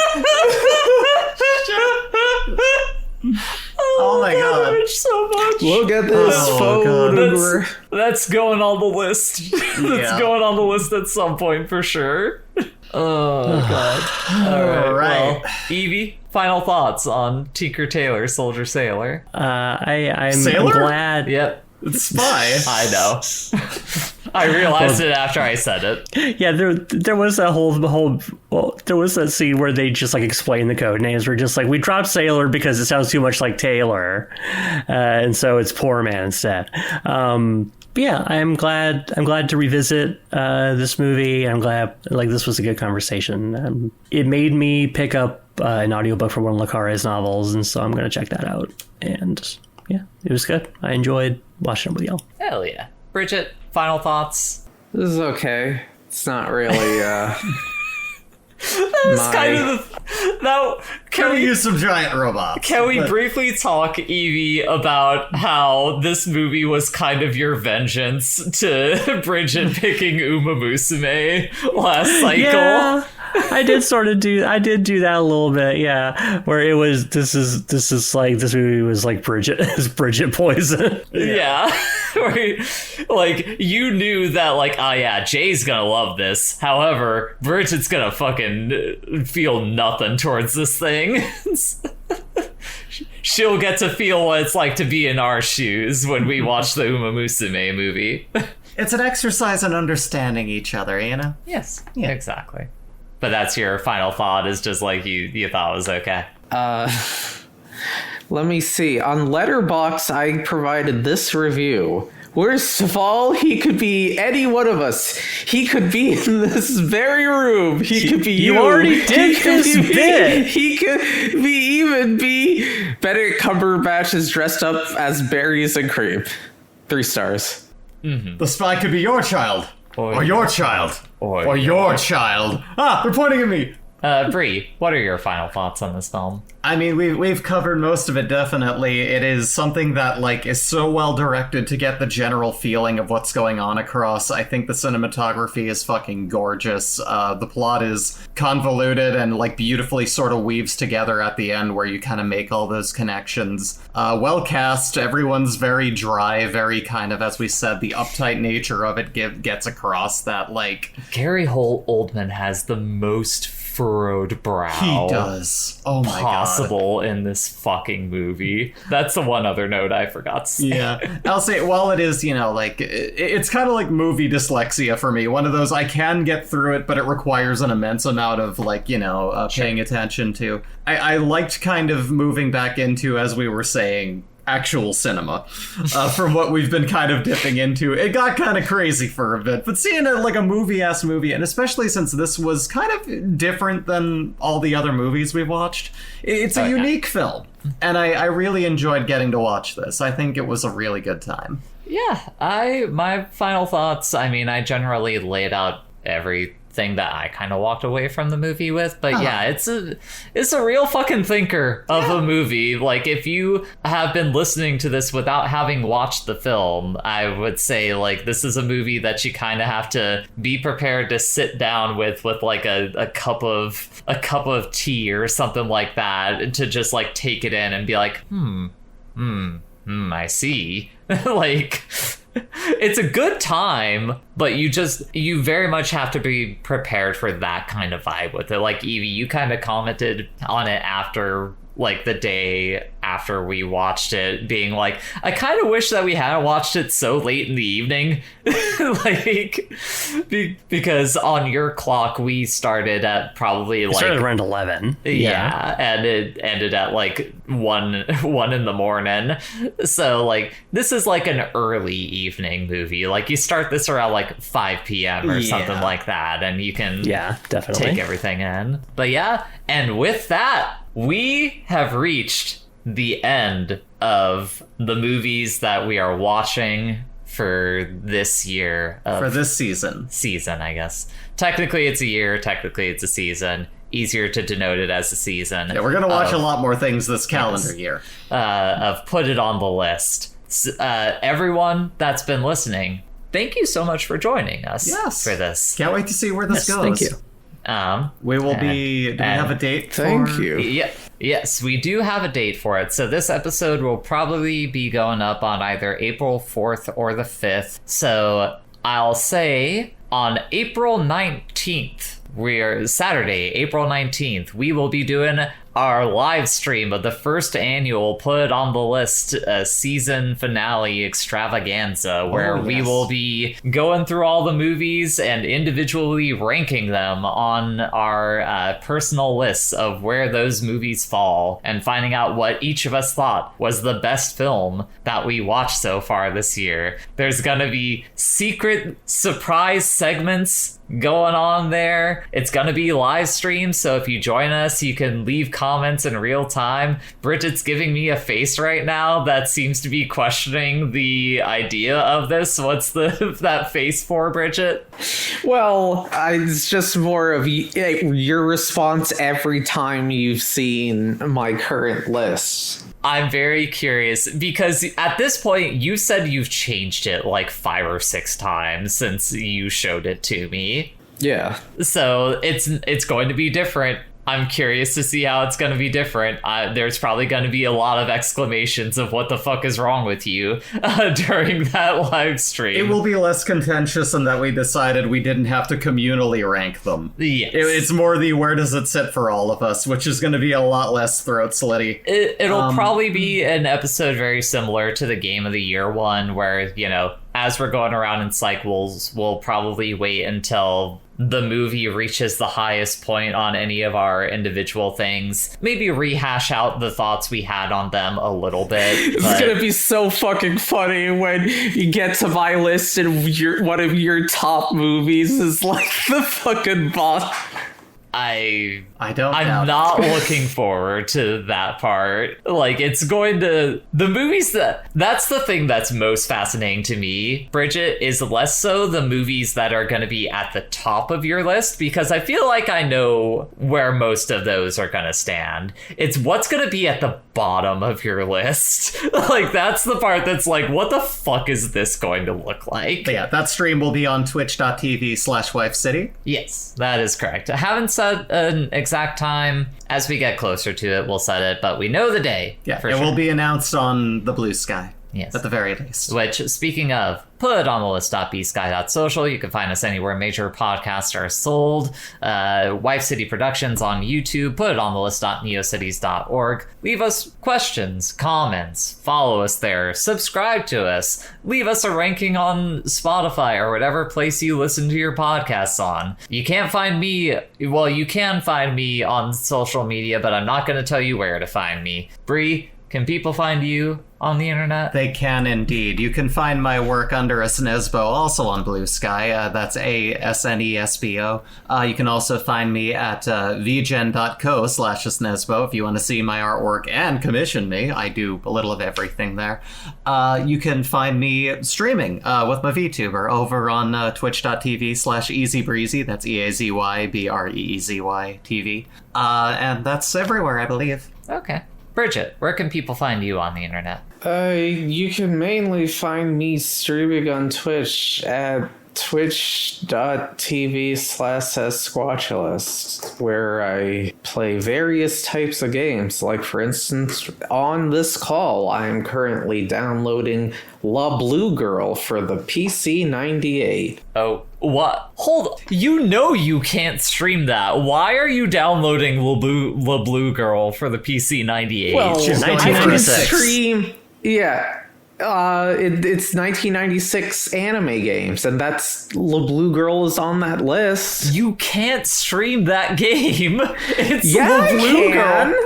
Oh my God. So much. Look at this photo. That's going on the list. That's going on the list at some point for sure. Oh God. All right. Well, Evie, final thoughts on Tinker Tailor Soldier Sailor? I'm Sailor? glad. Yep. It's Spy. I know. I realized it after I said it. Yeah, there was that there was that scene where they just like explain the code names. We're just like, we dropped Sailor because it sounds too much like Taylor, and so it's Poor Man instead. Yeah, I'm glad to revisit this movie. I'm glad like this was a good conversation. It made me pick up an audiobook for one of Le Carre's novels, and so I'm going to check that out. And yeah, it was good. I enjoyed watching it with y'all. Hell yeah. Bridget, final thoughts? This is okay. It's not really kind of now, can we use some giant robots? Can we briefly talk, Evie, about how this movie was kind of your vengeance to Bridget picking Uma Musume last cycle? Yeah. I did do that a little bit, yeah. Where it was this movie was like Bridget poison. Yeah. Like you knew that like, oh yeah, Jay's gonna love this. However, Bridget's gonna fucking feel nothing towards this thing. She'll get to feel what it's like to be in our shoes when we watch the Uma Musume movie. It's an exercise in understanding each other, you know? Yes, yeah. Exactly. But that's your final thought, is just like you thought it was okay. Let me see. On Letterboxd, I provided this review. Worst of all, he could be any one of us. He could be in this very room. He could be you. You already did this bit. He could even be Benedict Cumberbatch is dressed up as berries and cream. 3 stars. Mm-hmm. The spy could be your child. Or your child. Or your child. Ah, they're pointing at me. Bree, what are your final thoughts on this film? I mean, we've covered most of it, definitely. It is something that, like, is so well directed to get the general feeling of what's going on across. I think the cinematography is fucking gorgeous. The plot is convoluted and, like, beautifully sort of weaves together at the end where you kind of make all those connections. Well cast, everyone's very dry, very kind of, as we said, the uptight nature of it gets across that, like... Gary Oldman has the most furrowed brow he does. Oh my possible God. In this fucking movie. That's the one other note I forgot to say. Yeah, I'll say, while it is, you know, like it's kind of like movie dyslexia for me. One of those, I can get through it, but it requires an immense amount of, like, you know, paying attention to. I liked kind of moving back into, as we were saying, actual cinema from what we've been kind of dipping into. It got kind of crazy for a bit, but seeing it like a movie-ass movie, and especially since this was kind of different than all the other movies we've watched, it's a unique film, and I really enjoyed getting to watch this. I think it was a really good time. Yeah, my final thoughts, I mean, I generally laid out everything thing that I kind of walked away from the movie with. But yeah, it's a real fucking thinker of a movie. Like, if you have been listening to this without having watched the film, I would say, like, this is a movie that you kind of have to be prepared to sit down with like a cup of tea or something like that, to just like take it in and be like, I see. Like, it's a good time, but you very much have to be prepared for that kind of vibe with it. Like, Evie, you kind of commented on it after, like, the day after we watched it, being like, I kind of wish that we had watched it so late in the evening. Like, because on your clock we started at probably like started around 11. Yeah, and it ended at like 1 in the morning. So like, this is like an early evening movie. Like, you start this around like 5 p.m. or something like that, and you can definitely take everything in. But yeah, and with that, we have reached the end of the movies that we are watching for this year. For this season. I guess. Technically it's a year, technically it's a season. Easier to denote it as a season. Yeah, we're going to watch a lot more things this calendar year. Of Put It on the List. Everyone that's been listening, thank you so much for joining us for this. Can't wait to see where this goes. Thank you. We will be... Do we have a date for... Thank you. Yeah, yes, we do have a date for it. So this episode will probably be going up on either April 4th or the 5th. So I'll say on April 19th, Saturday, April 19th, we will be doing our live stream of the first annual Put It on the List season finale extravaganza, where we will be going through all the movies and individually ranking them on our personal lists of where those movies fall, and finding out what each of us thought was the best film that we watched so far this year. There's gonna be secret surprise segments going on there. It's gonna be live stream, so if you join us, you can leave comments in real time. Bridget's giving me a face right now that seems to be questioning the idea of this. What's that face for, Bridget? Well, it's just more of your response every time you've seen my current list. I'm very curious, because at this point you said you've changed it like 5 or 6 times since you showed it to me. Yeah. So it's going to be different. I'm curious to see how it's going to be different. There's probably going to be a lot of exclamations of what the fuck is wrong with you during that live stream. It will be less contentious in that we decided we didn't have to communally rank them. Yes. It's more the where does it sit for all of us, which is going to be a lot less throat slitty. It'll probably be an episode very similar to the Game of the Year one, where, you know, as we're going around in cycles, we'll probably wait until the movie reaches the highest point on any of our individual things. Maybe rehash out the thoughts we had on them a little bit. It's gonna be so fucking funny when you get to my list and one of your top movies is like the fucking boss. I'm not looking forward to that part. Like, it's going to... The movies that's the thing that's most fascinating to me, Bridget, is less so the movies that are going to be at the top of your list, because I feel like I know where most of those are going to stand. It's what's going to be at the bottom of your list. Like, that's the part that's like, what the fuck is this going to look like? But yeah, that stream will be on twitch.tv/wifecity. Yes, that is correct. I haven't set an exact time. As we get closer to it, we'll set it, but we know the day. Yeah, it will be announced on the Blue Sky. Yes. At the very least. Which, speaking of, put on the list.bsky.social. You can find us anywhere major podcasts are sold. Wife City Productions on YouTube. Put it on the list.neocities.org. Leave us questions, comments, follow us there, subscribe to us, leave us a ranking on Spotify or whatever place you listen to your podcasts on. You can't find me, well, you can find me on social media, but I'm not going to tell you where to find me. Bree, can people find you on the internet? They can indeed. You can find my work under a Snesbo, also on Blue Sky. That's ASNESBO. You can also find me at vgen.co/Snesbo if you want to see my artwork and commission me. I do a little of everything there. You can find me streaming with my VTuber over on twitch.tv/EasyBreezy. That's EAZYBREEZY TV. And that's everywhere, I believe. Okay. Bridget, where can people find you on the internet? You can mainly find me streaming on Twitch at twitch.tv/Squatchalist, where I play various types of games. Like, for instance, on this call, I am currently downloading La Blue Girl for the PC 98. Oh, what? Hold on. You know you can't stream that. Why are you downloading La Blue Girl for the PC 98? Well, She's I can 1996. stream... Yeah. It's 1996 anime games, and that's La Blue Girl is on that list. You can't stream that game. It's Yeah, La I Blue can. Girl.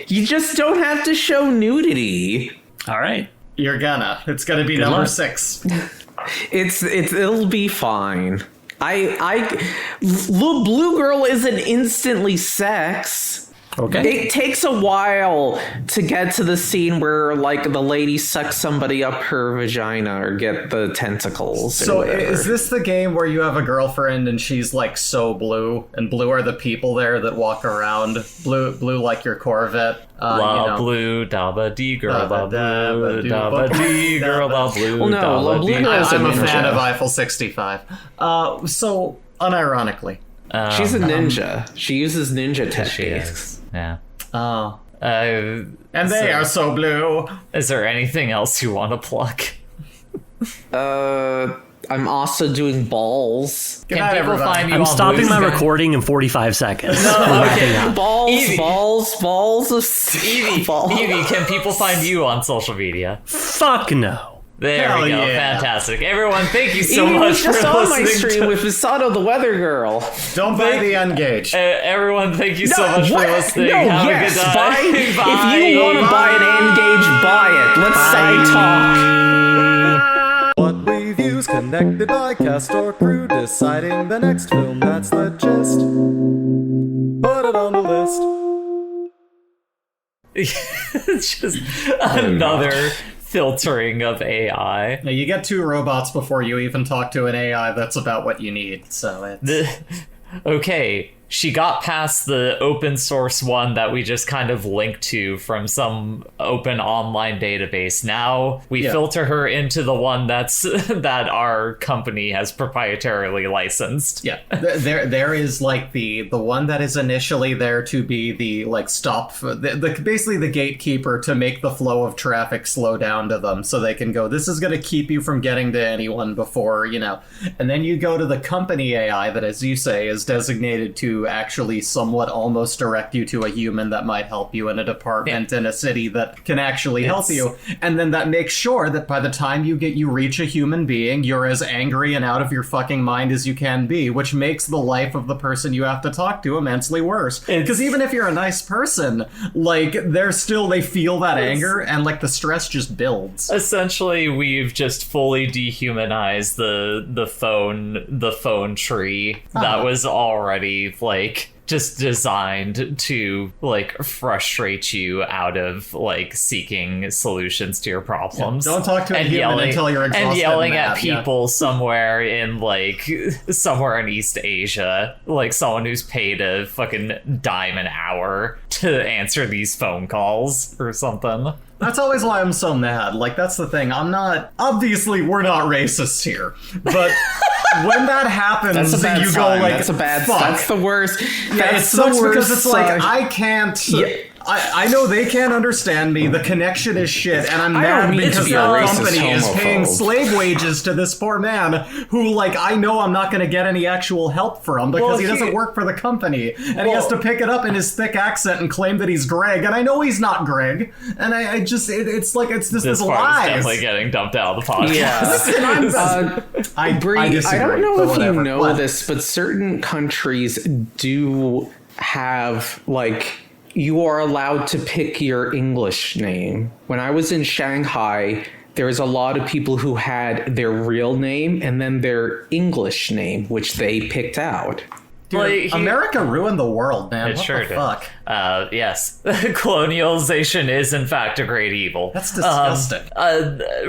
You just don't have to show nudity. All right. You're gonna. It's gonna be Good number luck. 6. It'll be fine. La Blue Girl isn't instantly sex. Okay. It takes a while to get to the scene where, like, the lady sucks somebody up her vagina or get the tentacles. So or whatever. is this the game where you have a girlfriend and she's like so blue, and blue are the people there that walk around? Blue like your Corvette. La blue, dabba dee girl, la blue, dabba dee girl, la blue, Well, no, La Blue Girl is I'm a ninja. fan of Eiffel 65. So unironically. She's a ninja. She uses ninja She techniques. is. Yeah. Oh. And And they are so blue. Is there anything else you want to plug? I'm also doing balls. Good Can night, people everybody. find you I'm on stopping Blue my Sky? recording in 45 seconds. Okay. Balls, Evie. balls of Evie, balls. Evie, can people find you on social media? Fuck no. There Hell we go. yeah. Fantastic. Everyone, thank you so Evie much was for just on my listening stream to... with Misato the Weather Girl. Don't buy the Engage. Everyone, thank you so much what? for listening. No, Have yes, a good buy, night. if you want to buy an Engage, buy it. Let's side talk. What reviews connected by cast or crew deciding the next film, that's the gist. Put it on the list. It's just another filtering of AI. Now, you get 2 robots before you even talk to an AI that's about what you need, so it's... Okay, she got past the open source one that we just kind of linked to from some open online database. Now we filter her into the one that's that our company has proprietarily licensed. Yeah, there is like the one that is initially there to be the like stop, basically the gatekeeper to make the flow of traffic slow down to them so they can go, this is going to keep you from getting to anyone before, you know. And then you go to the company AI that, as you say, is designated to actually somewhat almost direct you to a human that might help you in a department in a city that can actually help you. And then that makes sure that by the time you reach a human being, you're as angry and out of your fucking mind as you can be, which makes the life of the person you have to talk to immensely worse. Because even if you're a nice person, like, they feel that anger, and like the stress just builds. Essentially, we've just fully dehumanized the phone tree that was already like just designed to like frustrate you out of like seeking solutions to your problems. Don't talk to a human until you're exhausted and yelling and at mad, people somewhere in East Asia, like someone who's paid a fucking dime an hour to answer these phone calls or something. That's always why I'm so mad. Like, that's the thing. Obviously, we're not racist here. But when that happens, That's a bad you sign. go like, that's a bad. fuck. That's the worst. Yeah, That's it sucks the worst because it's like, sign. I can't... I know they can't understand me. The connection is shit, and I'm I don't mad mean to because be a the racist company is paying homophobe. slave wages to this poor man who, like, I know I'm not going to get any actual help from because he doesn't work for the company, and he has to pick it up in his thick accent and claim that he's Greg, and I know he's not Greg, and I just it's like it's just This this part is lies. definitely getting dumped out of the podcast. Yeah. I disagree, I don't know but if whatever. you know What? this, but certain countries do have like you are allowed to pick your English name. When I was in Shanghai, there was a lot of people who had their real name and then their English name, which they picked out. Dude, America ruined the world, man. It what sure the did. fuck? Yes, colonialization is in fact a great evil. That's disgusting.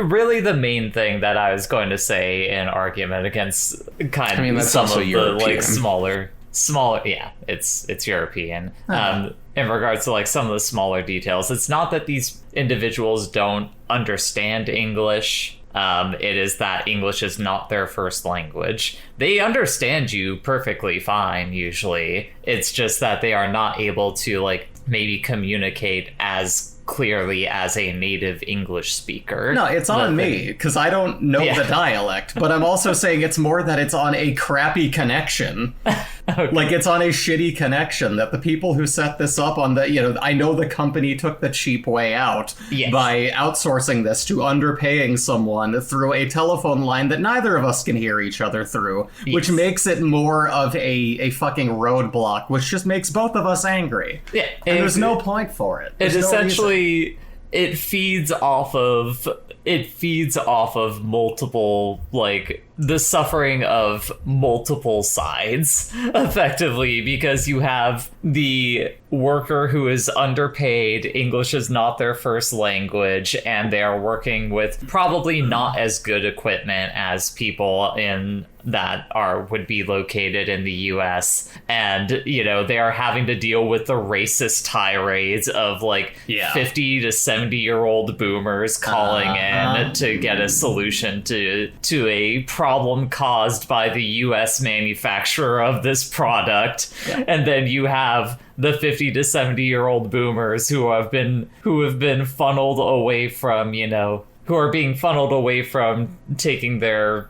Really, the main thing that I was going to say in argument against that's some also of the European. smaller, yeah, it's European. In regards to like some of the smaller details, it's not that these individuals don't understand English. It is that English is not their first language. They understand you perfectly fine, usually. It's just that they are not able to, like, maybe communicate as clearly as a native English speaker. No, it's on me, because I don't know the dialect, but I'm also saying it's more that it's on a crappy connection. Okay. Like, it's on a shitty connection that the people who set this up on the, I know the company took the cheap way out by outsourcing this to underpaying someone through a telephone line that neither of us can hear each other through, which makes it more of a fucking roadblock, which just makes both of us angry. Yeah. And there's no point for it. It essentially, it feeds off of multiple, like, the suffering of multiple sides, effectively, because you have the worker who is underpaid, English is not their first language, and they are working with probably not as good equipment as people would be located in the US, and they are having to deal with the racist tirades of 50 to 70-year-old boomers calling in to get a solution to a problem caused by the US manufacturer of this product. And then you have the 50 to 70-year-old boomers who have been funneled away from, who are being funneled away from taking their,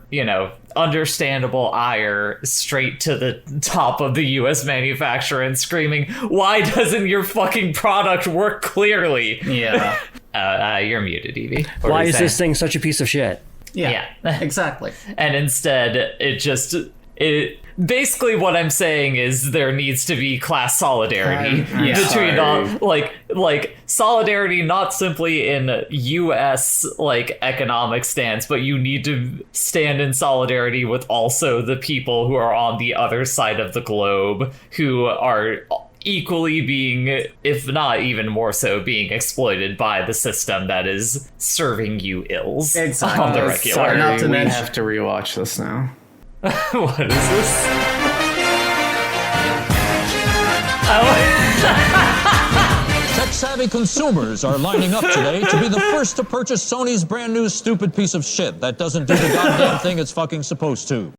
understandable ire straight to the top of the US manufacturer and screaming, "Why doesn't your fucking product work clearly?" Yeah. You're muted, Evie. Why is this thing such a piece of shit? Yeah. Exactly. And instead, basically what I'm saying is there needs to be class solidarity between solidarity, not simply in US economic stance, but you need to stand in solidarity with also the people who are on the other side of the globe, who are equally being, if not even more so, being exploited by the system that is serving you ills on the regular. Sorry, we have to rewatch this now. What is this? Tech-savvy consumers are lining up today to be the first to purchase Sony's brand new stupid piece of shit that doesn't do the goddamn thing it's fucking supposed to.